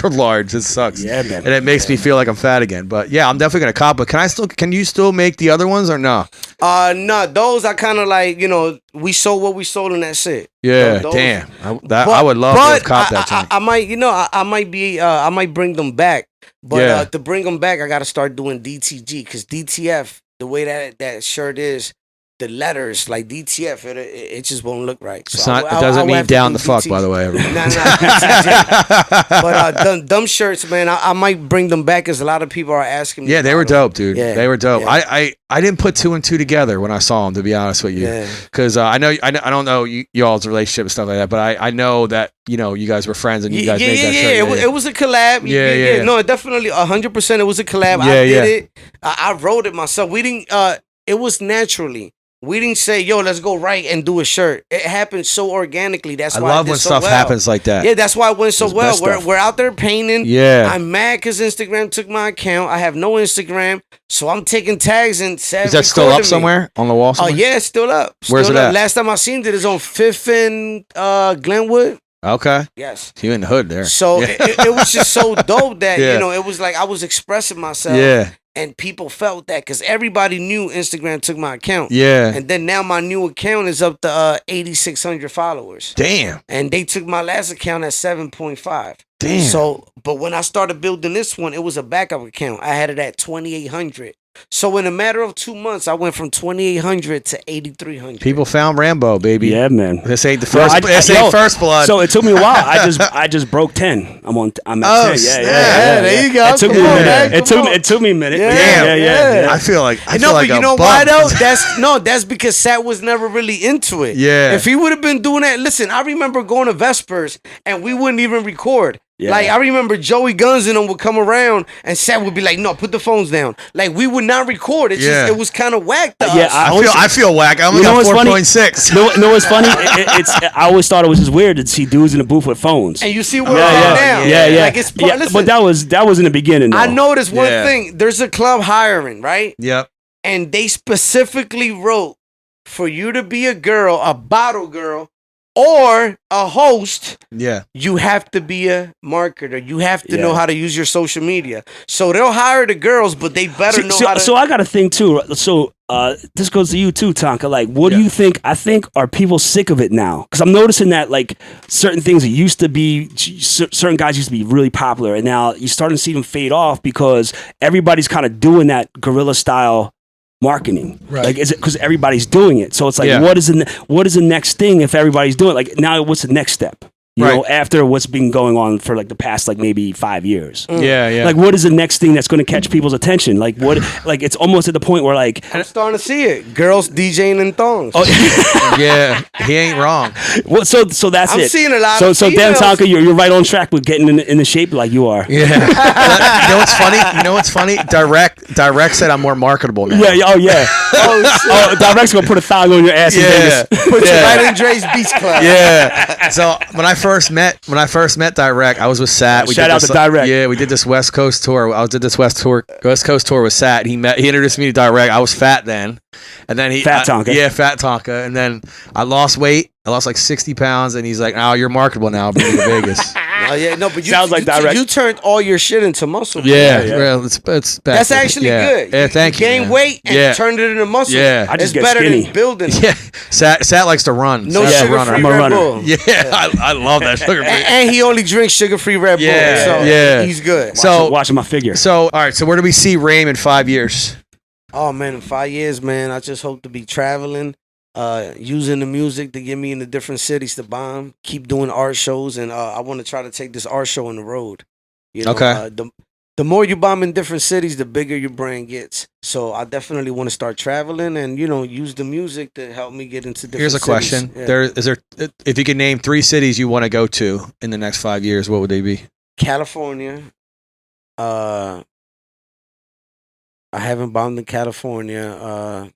large. It sucks. Yeah, man. And it makes me feel like I'm fat again. But yeah, I'm definitely gonna cop. But can you still make the other ones or no? No, those I kind of like, we sold what we sold and that's it. Yeah, Those- damn. I would love to have cop that joint. I might bring them back. But Yeah. to bring them back, I got to start doing DTG because DTF, the way that shirt is, the letters like DTF, it just won't look right. So It doesn't mean down the fuck, by the way. Everybody. Nah, DTG. But them shirts, man, I might bring them back because a lot of people are asking me. Yeah, they were dope, dude. Yeah, They were dope. yeah. I didn't put two and two together when I saw them, to be honest with you, Yeah. because I don't know y'all's relationship and stuff like that, but I know that you guys were friends and you guys made that shirt. It was a collab. Yeah. No, definitely 100%. It was a collab. I did it. I wrote it myself. We didn't. It was naturally. We didn't say, "Yo, let's go right and do a shirt." It happened so organically. That's I why love it did when so stuff well. happens like that. Yeah, that's why it went so It's the well. best stuff. We're out there painting. Yeah. I'm mad because Instagram took my account. I have no Instagram, so I'm taking tags and Is that still up somewhere on the wall? Oh Somewhere? yeah, it's still up. Where's Still it up. at? Last time I seen it is on 5th and Glenwood. Okay. Yes. You in the hood there? So Yeah. it was just so dope that Yeah. it was like I was expressing myself. Yeah. And people felt that because everybody knew Instagram took my account. Yeah. And then now my new account is up to 8,600 followers. Damn. And they took my last account at 7.5. Damn. So, but when I started building this one, it was a backup account. I had it at 2,800. So in a matter of 2 months, I went from 2,800 to 8,300. People found Rambo, baby. Yeah, man. This ain't the first. This ain't first blood. So it took me a while. I just broke 10. I'm at 10. Yeah, snap. There you go. It took Come me a on, minute. man. It took me a minute. Yeah, Yeah. I feel like I No, feel but like you a know bum. why though? That's because Sat was never really into it. Yeah. If he would have been doing that, listen, I remember going to Vespers and we wouldn't even record. Yeah. Like I remember Joey Guns and them would come around and Sat would be like, "No, put the phones down." Like we would not record. It's Yeah. just it was kind of whack to Yeah, us. I feel whack. I only You know got what's funny? 4.6. No, what's funny? I always thought it was just weird to see dudes in the booth with phones. And you see where Yeah, we're yeah, at now. yeah. Like it's listen, but that was in the beginning. Though. I noticed one Yeah. thing. There's a club hiring, right? Yep. and they specifically wrote for you to be a girl, a bottle girl, or a host, Yeah. you have to be a marketer. You have to Yeah. know how to use your social media. So they'll hire the girls, but they better know how to. So I got a thing too. So this goes to you too, Tonka. Like, what do you think? I think are people sick of it now? Because I'm noticing that like certain things that used to be, certain guys used to be really popular, and now you're starting to see them fade off because everybody's kind of doing that guerrilla style marketing. Right. Like, is it because everybody's doing it? So it's like, Yeah. what is the next thing if everybody's doing it? Like, now what's the next step? You know, after what's been going on for like the past like maybe 5 years. Yeah, yeah. Like, what is the next thing that's going to catch people's attention? Like, what? Like, it's almost at the point where like, I'm starting to see it. Girls DJing in thongs. Yeah, he ain't wrong. well, so that's I'm it. seeing a lot so of so Dan females. Tonka, you're right on track with getting in the shape like you are. Yeah. You know what's funny? Direct said I'm more marketable now. Yeah. Oh yeah. oh, Direct's gonna put a thong on your ass in Yeah. Vegas. Put you right in Dre's Beach Club. Yeah. So when I first met Direct, I was with Sat. Shout out this, to Direct. Yeah, we did this West Coast tour. I did this West Coast tour with Sat. He introduced me to Direct. I was fat then, and then Fat Tonka. Yeah, Fat Tonka. And then I lost weight. I lost like 60 pounds, and he's like, "Oh, you're marketable now. Bring you to Vegas." Oh yeah, no, but Sounds like Direct. You turned all your shit into muscle. man. Yeah, well, it's back. That's actually good. Yeah, thank you. Gain man. weight and Yeah. turned it into muscle. Yeah. I just it's get better skinny. than building. Yeah, Sat likes to run. No Sat's a sugar runner. free I'm a Red runner. Bull. Yeah, I love that sugar free. And he only drinks sugar-free Red Bull. Yeah, so yeah. he's good. So- watching my figure. So, all right. So, where do we see Rame in 5 years? Oh man, in 5 years, man, I just hope to be traveling, using the music to get me into different cities to bomb, keep doing art shows, and I want to try to take this art show on the road. You know, Okay. The more you bomb in different cities, the bigger your brand gets. So I definitely want to start traveling and use the music to help me get into different Here's a cities. question: Yeah. if you could name 3 cities you want to go to in the next 5 years, what would they be? California. I haven't bombed in California.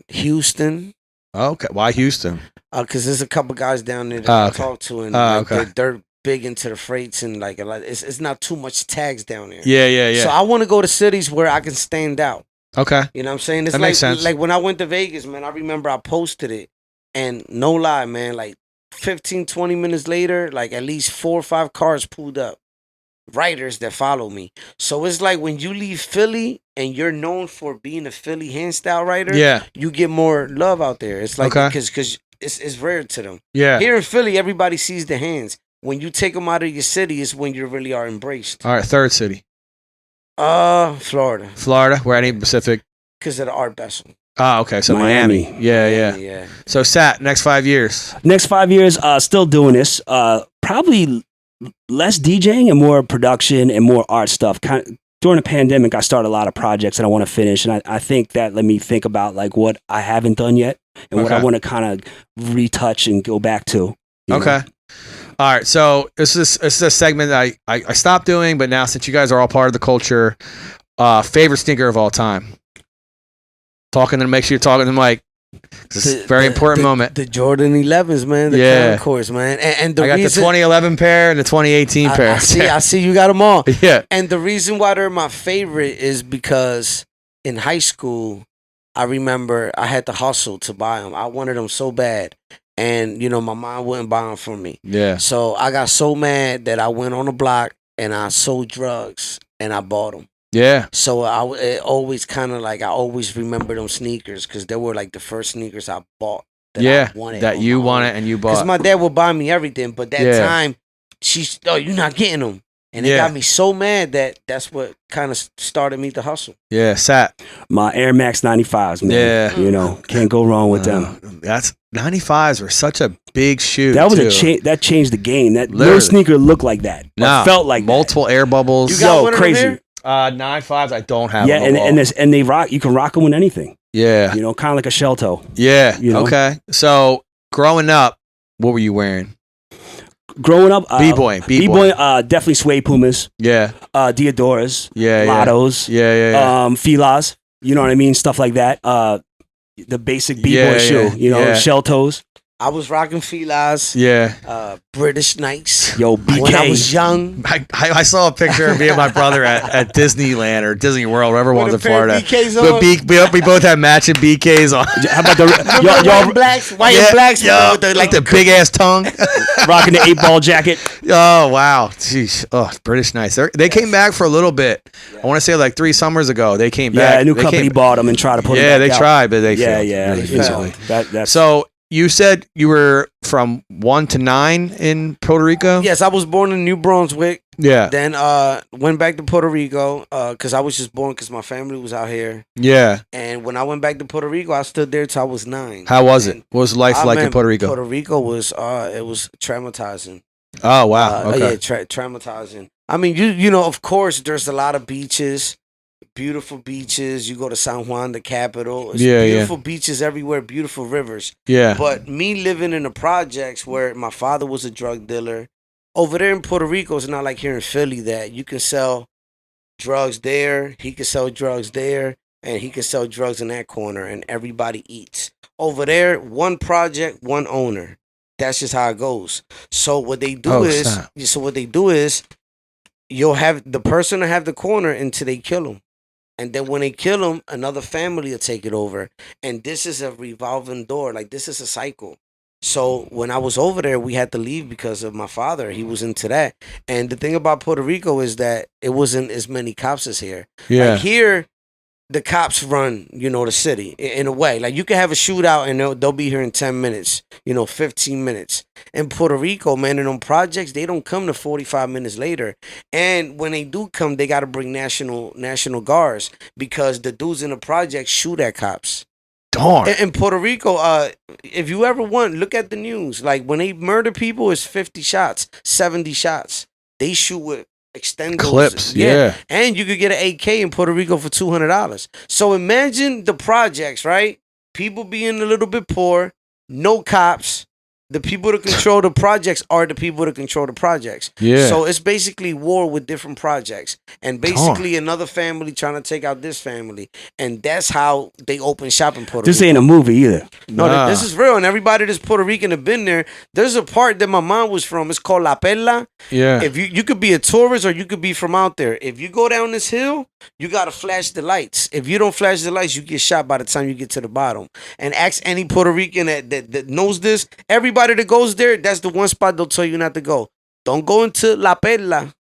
Houston. Oh, okay. Why Houston? Because there's a couple guys down there that Oh, I okay. talk to, and Okay. they're big into the freights, and like a lot, it's not too much tags down there. Yeah, yeah, yeah. So I want to go to cities where I can stand out. Okay. You know what I'm saying? It's That like makes sense. like when I went to Vegas, man, I remember I posted it, and no lie, man, like 15, 20 minutes later, like at least 4 or 5 cars pulled up. Writers that follow me. So it's like when you leave Philly and you're known for being a Philly hand style writer, Yeah. you get more love out there. It's like Okay. because it's rare to them. Yeah. Here in Philly, everybody sees the hands. When you take them out of your city, is when you really are embraced. All right. Third city, Florida, Florida. Where any Pacific? because of the art vessel. Oh, okay. So Miami. Miami. Yeah, yeah. Yeah. So Sat, next 5 years. Next 5 years, still doing this. Probably less DJing and more production and more art stuff. During the pandemic, I started a lot of projects that I want to finish, and I think that let me think about like what I haven't done yet and what I Okay. want to kind of retouch and go back to. you know? Okay. All right. So this is a segment that I stopped doing, but now since you guys are all part of the culture, favorite sneaker of all time. Talking to them, make sure you're talking to them like this is a very important moment. The Jordan 11s, man. The Yeah. Concourse, man. And the I got the reason 2011 pair and the 2018 pair. I see you got them all. Yeah. And the reason why they're my favorite is because in high school, I remember I had to hustle to buy them. I wanted them so bad. And, my mom wouldn't buy them for me. Yeah. So I got so mad that I went on the block and I sold drugs and I bought them. Yeah. So it always kind of like I always remember them sneakers because they were like the first sneakers I bought. That Yeah. I wanted That on you my wanted own. and you Because bought. my dad would buy me everything, but that Yeah. time, you're not getting them. And it Yeah. got me so mad that that's what kind of started me to hustle. Yeah. Sat. My Air Max 95s, man. Yeah. Can't go wrong with them. That's 95s were such a big shoe. That was too. that changed the game. That no Literally. sneaker looked like that. Or Nah, felt like multiple air bubbles. You got Yo, one of them crazy. here? 95s I don't have. Yeah, on the wall. and they rock. You can rock them with anything. Yeah. Kind of like a shell toe. Yeah. You know? Okay. So growing up, what were you wearing? Growing up, B-boy. B-boy, definitely suede Pumas, Yeah. Diodoras, Yeah. Yeah. Lottos, Yeah. Yeah. Yeah. Filas. You know what I mean? Stuff like that. The basic B-boy Yeah, shoe. yeah, yeah. Shell toes. I was rocking Filas, Yeah. British Knights. Yo, BK. When I was young. I saw a picture of me and my brother at Disneyland or Disney World, wherever one was in With a pair of Florida. BKs But we both had matching BKs on. How about the white and blacks with the big ass tongue. rocking the 8-ball jacket? Oh wow, jeez. Oh, British Knights. They came back for a little bit. I want to say like 3 summers ago. They came back. Yeah, a new They company came- bought them and tried to put them Yeah, back they out. tried, but they Yeah, failed yeah. really you know, miserably. that's So you said you were from 1 to 9 in Puerto Rico? Yes, I was born in New Brunswick. Yeah. Then went back to Puerto Rico because I was just born because my family was out here. Yeah. And when I went back to Puerto Rico, I stood there till I was 9. How was it? And What was life like in man, Puerto Rico? Puerto Rico was it was traumatizing. Oh wow. Okay. Yeah, traumatizing. I mean, you know, of course, there's a lot of beaches, beautiful beaches. You go to San Juan, the capital. It's beautiful beaches everywhere, beautiful rivers. Yeah. But me living in the projects where my father was a drug dealer, over there in Puerto Rico, it's not like here in Philly that you can sell drugs there, he can sell drugs there, and he can sell drugs in that corner, and everybody eats. Over there, one project, one owner. That's just how it goes. So what they do is you'll have the person to have the corner until they kill him. And then when they kill him, another family will take it over. And this is a revolving door. Like, this is a cycle. So when I was over there, we had to leave because of my father. He was into that. And the thing about Puerto Rico is that it wasn't as many cops as here. Yeah. Like here, the cops run, you know, the city in a way. Like, you can have a shootout and they'll be here in 10 minutes, 15 minutes. In Puerto Rico, man, in them projects, they don't come to 45 minutes later. And when they do come, they got to bring national guards because the dudes in the project shoot at cops. Darn. In Puerto Rico, if you ever want, look at the news. Like, when they murder people, it's 50 shots, 70 shots. They shoot with extenders. Clips, yeah. And you could get an AK in Puerto Rico for $200. So imagine the projects, right? People being a little bit poor, no cops. The people that control the projects are the people that control the projects. Yeah. So it's basically war with different projects. And basically another family trying to take out this family. And that's how they open shop in Puerto Rico. This ain't a movie either. No, this is real. And everybody that's Puerto Rican have been there. There's a part that my mom was from. It's called La Perla. Yeah. If you could be a tourist or you could be from out there. If you go down this hill, you got to flash the lights. If you don't flash the lights, you get shot by the time you get to the bottom. And ask any Puerto Rican that knows this. Everybody that goes there, that's the one spot they'll tell you not to go. Don't go into La Perla.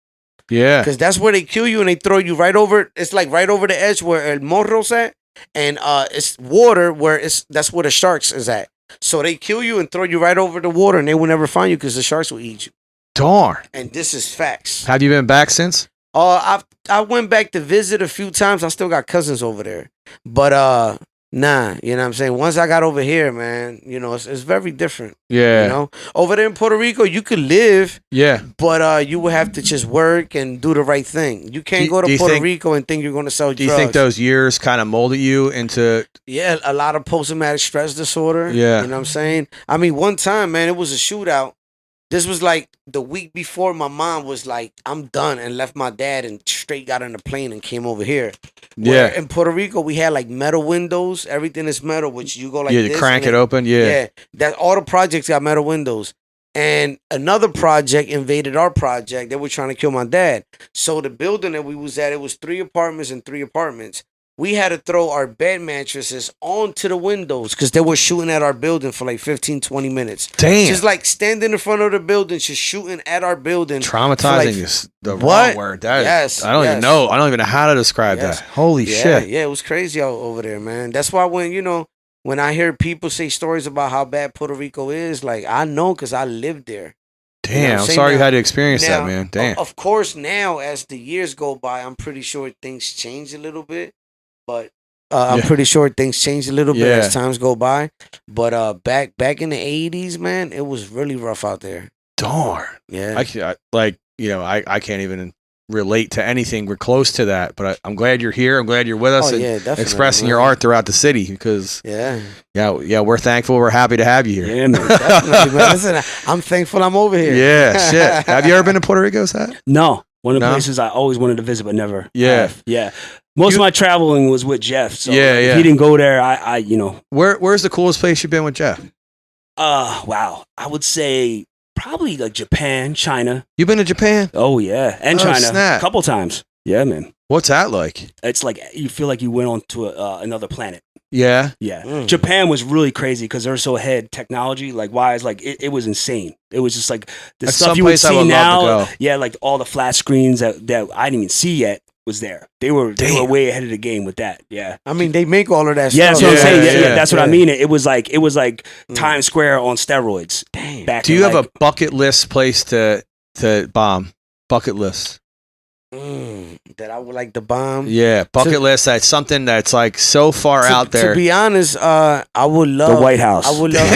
Yeah. Because that's where they kill you and they throw you right over. It's like right over the edge where El Morro's at. And it's water where that's where the sharks is at. So they kill you and throw you right over the water and they will never find you because the sharks will eat you. Darn. And this is facts. Have you been back since? I went back to visit a few times. I still got cousins over there. But nah, you know what I'm saying? Once I got over here, man, it's very different. Yeah. Over there in Puerto Rico, you could live, Yeah. but you would have to just work and do the right thing. You can't go to Puerto Rico and think you're going to sell drugs. Do you think those years kind of molded you into? Yeah, a lot of post-traumatic stress disorder. Yeah. You know what I'm saying? I mean, one time, man, it was a shootout. This was like the week before my mom was like, I'm done, and left my dad and straight got on the plane and came over here. Where in Puerto Rico, we had like metal windows. Everything is metal, which you go like this. You crank it open. Yeah. Yeah. That all the projects got metal windows. And another project invaded our project. They were trying to kill my dad. So the building that we was at, it was 3 apartments and 3 apartments. We had to throw our bed mattresses onto the windows because they were shooting at our building for like 15, 20 minutes. Damn. Just like standing in front of the building, just shooting at our building. Traumatizing is the wrong word. Yes. I don't even know. I don't even know how to describe that. Holy shit. Yeah, it was crazy over there, man. That's why when I hear people say stories about how bad Puerto Rico is, like, I know because I lived there. Damn, I'm sorry you had to experience that, man. Damn. Of course, now as the years go by, I'm pretty sure things change a little bit. But I'm pretty sure things change a little bit as times go by. But back in the 80s, man, it was really rough out there. Darn. Yeah. I can't even relate to anything. We're close to that. But I'm glad you're here. I'm glad you're with us and expressing your art throughout the city because we're thankful. We're happy to have you here. Yeah, man, definitely, man. Listen, I'm thankful I'm over here. Yeah, shit. Have you ever been to Puerto Rico, Seth? No. One of the places I always wanted to visit, but never. Yeah. Yeah. Most of my traveling was with Jeff. So if he didn't go there, I Where's the coolest place you've been with Jeff? Wow. I would say probably like Japan, China. You been to Japan? Oh yeah, and Oh, China snap. a couple times. Yeah, man. What's that like? It's like you feel like you went on to another planet. Yeah. Yeah, Mm. Japan was really crazy because they're so ahead technology. Like, wise, like it was insane. It was just like the That's stuff you would someplace I see would now. love to go. Yeah, like all the flat screens that I didn't even see yet was there. They were Damn. way ahead of the game with that. Yeah. I mean, they make all of that Yeah, stuff. that's what I'm Yeah, saying. Yeah, yeah, that's what I yeah. mean. It was like Times Square on steroids. Damn. Back Do in, you have like, a bucket list place to bomb? Bucket list. That I would like to bomb. Yeah, bucket list. That's something that's like so far out there. To be honest, I would love the White House? I would love.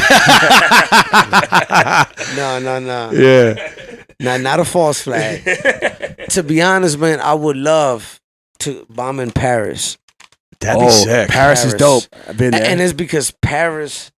No. Yeah. Not a false flag. To be honest, man, I would love to bomb in Paris. That'd be sick. Paris is dope. I've been there. And it's because Paris,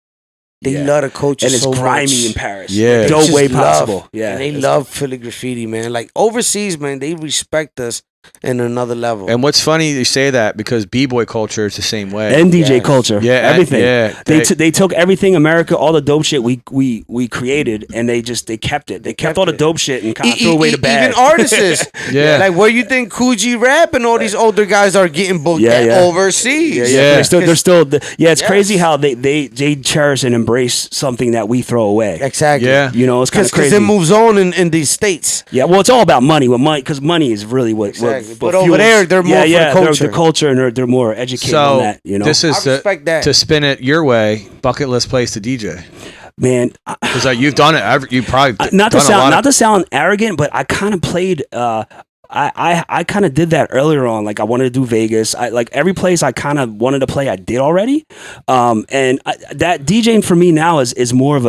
they Yeah. love the culture and it's so grimy much. in Paris. Yeah. They Dope just way love- possible. Yeah. And they love Philly graffiti, man. Like overseas, man, they respect us in another level. And what's funny you say that because b-boy culture is the same way. And DJ Yes. culture. Yeah, Everything. yeah. They took everything America, all the dope shit we created, and they kept it. They kept all the it. dope shit and kind of threw away the bad. Even artists. Yeah. Like where you think Coogee Rap and all these older guys are getting booked Yeah, at yeah. overseas. Yeah. They're still yeah. It's Yes. crazy how they cherish and embrace something that we throw away. Exactly. Yeah. You know, it's kind of Because crazy. it moves on in these states. Yeah, well, it's all about money. Because money is really what. Exactly. what But over fuels- there, they're more for the they're culture. the culture, and they're more educated on So that. You know, this is I respect that. to spin it your way. Bucket list place to DJ man. because you've done it. You probably Not to done a lot sound of- to sound arrogant, but I kind of played. I kind of did that earlier on. Like I wanted to do Vegas. Like every place I kind of wanted to play, I did already. That DJing for me now is more of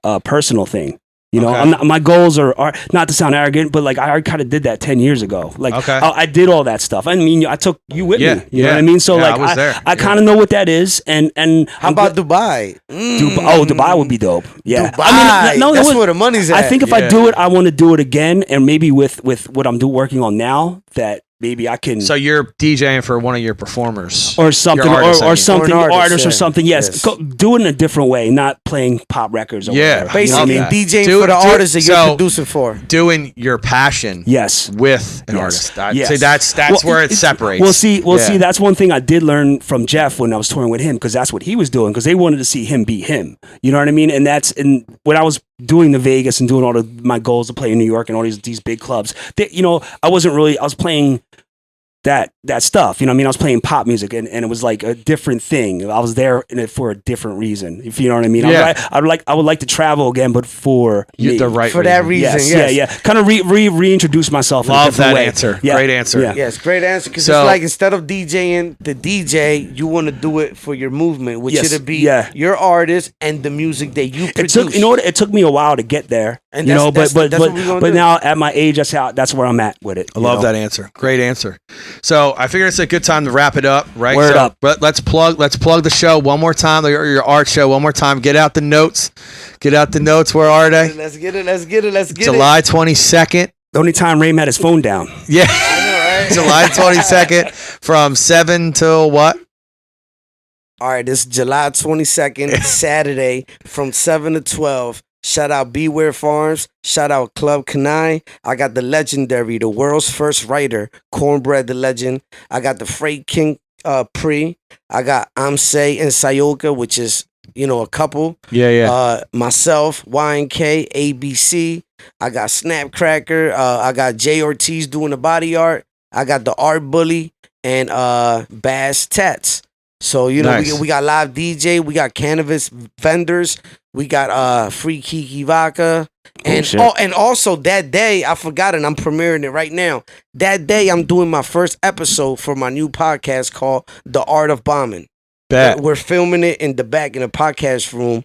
a personal thing. You know, Okay. my goals are not to sound arrogant, but like I kind of did that 10 years ago. Like Okay. I did all that stuff. I mean, I took you with Yeah, me. You know yeah. what I mean? So Yeah, like I was there. I kind of know what that is. And How about Dubai? Dubai would be dope. Yeah. Dubai. I mean, That's it would- where the money's at. I think if Yeah. I do it, I want to do it again, and maybe with what I'm working on now, that maybe I can So you're DJing for one of your performers or something Your artist, I or mean. something Or an artist, artist or yeah. something. Yes, Yes. do it in a different way, not playing pop records. Or Yeah. whatever. You know what I Basically, mean? that. DJing Do- for the do- artists that you're so- producing for. doing your passion Yes. with an Yes. artist. I'd Yes. say that's Well, where it separates. Well, see, Yeah. that's one thing I did learn from Jeff when I was touring with him, because that's what he was doing, because they wanted to see him be him. You know what I mean? And when I was doing the Vegas and doing all of my goals to play in New York and all these big clubs, I was playing that stuff. You know what I mean? I was playing pop music, and it was like a different thing. I was there in it for a different reason, if you know what I mean. Yeah. I would like to travel again, but for me. the right For that reason, Yes, yes. Kind of reintroduce myself in a Love different that way. answer. Yeah. Great answer. Yeah. Yes, great answer. Because So- it's like instead of DJing the DJ, you want to do it for your movement, which Yes, should be yeah. your artist and the music that you produce. It took me a while to get there, And you know, that's what we gonna but do. now at my age, that's where I'm at with it. I love that answer. Great answer. So I figure it's a good time to wrap it up, right? Word so, up. But let's plug the show one more time, your art show one more time. Get out the notes. Where are they? Let's get it. July 22nd. The only time Rame had his phone down. Yeah. I know, right? July 22nd from 7 till what? All right, this is July 22nd, Saturday, from 7 to 12. Shout out Beware Farms. Shout out Club Kanai. I got the legendary, the world's first writer, Cornbread the Legend. I got the Freight King Pre. I got Amse and Sayoka, which is, a couple. Yeah. Myself, YNK, ABC. I got Snapcracker. I got Jay Ortiz doing the body art. I got the Art Bully and Bass Tats. So, Nice. we got live DJ. We got cannabis vendors. We got free Kiki Vodka. And shit. and also that day, I forgot it. I'm premiering it right now. That day, I'm doing my first episode for my new podcast called The Art of Bombing. Bet. We're filming it in the back in a podcast room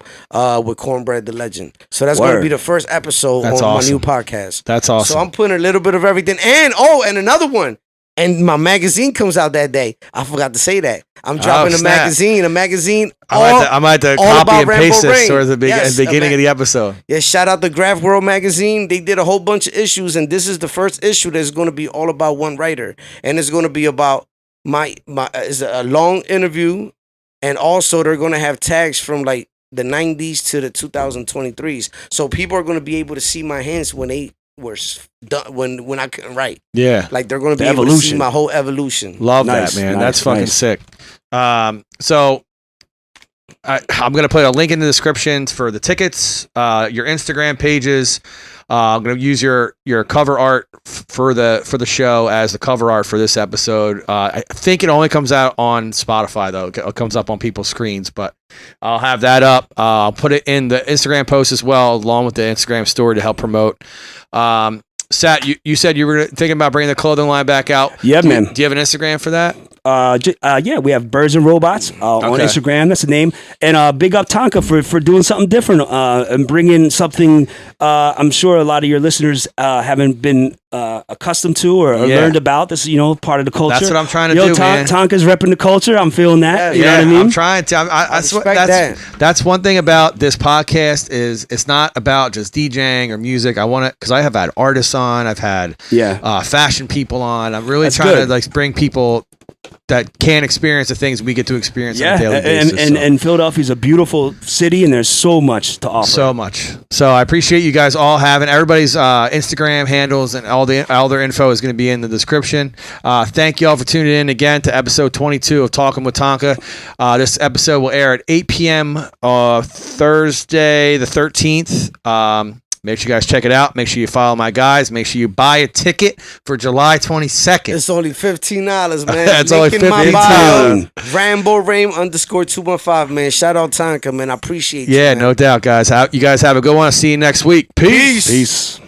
with Cornbread the Legend. So that's going to Word. be the first episode That's on awesome. my new podcast. That's awesome. So I'm putting a little bit of everything. And another one. And my magazine comes out that day. I forgot to say that. I'm dropping a snap. magazine. I might have to all copy about and Rambo paste this Rain. towards the Yes, beginning of the episode. Yeah, shout out to Graph World Magazine. They did a whole bunch of issues, and this is the first issue that's going to be all about one writer. And it's going to be about my it's a long interview, and also they're going to have tags from like the 90s to the 2023s. So people are going to be able to see my hands when they were done, when I couldn't write. Yeah. Like they're going to be The able to see evolution. my whole evolution. Love Nice, that, man. nice, That's fucking nice. sick. So I'm going to put a link in the description for the tickets, your Instagram pages. I'm going to use your cover art for the show as the cover art for this episode. I think it only comes out on Spotify, though. It comes up on people's screens, but I'll have that up. I'll put it in the Instagram post as well, along with the Instagram story to help promote. Sat, you said you were thinking about bringing the clothing line back out. Yeah, man. Do you have an Instagram for that? Yeah, we have Birds and Robots on Okay. Instagram. That's the name. And big up Tonka for doing something different and bringing something I'm sure a lot of your listeners haven't been accustomed to or Yeah. learned about. This is, part of the culture. That's what I'm trying to do, man. Tonka's repping the culture. I'm feeling that. You know what I mean? I'm trying to. That's one thing about this podcast is it's not about just DJing or music. I want to, because I have had artists on, I've had fashion people on. I'm really That's trying good. to bring people that can experience the things we get to experience on a daily basis. And Philadelphia's a beautiful city, and there's so much to offer. So much. So I appreciate you guys all having everybody's Instagram handles and all their info is going to be in the description. Thank you all for tuning in again to episode 22 of Talking with Tonka. This episode will air at 8 p.m. Thursday the 13th. Make sure you guys check it out. Make sure you follow my guys. Make sure you buy a ticket for July 22nd. It's only $15, man. It's only Link in my $15. bio. Rambo_Rame_215, man. Shout out Tonka, man. I appreciate you. Yeah, man. no doubt, guys. You guys have a good one. I'll see you next week. Peace. Peace.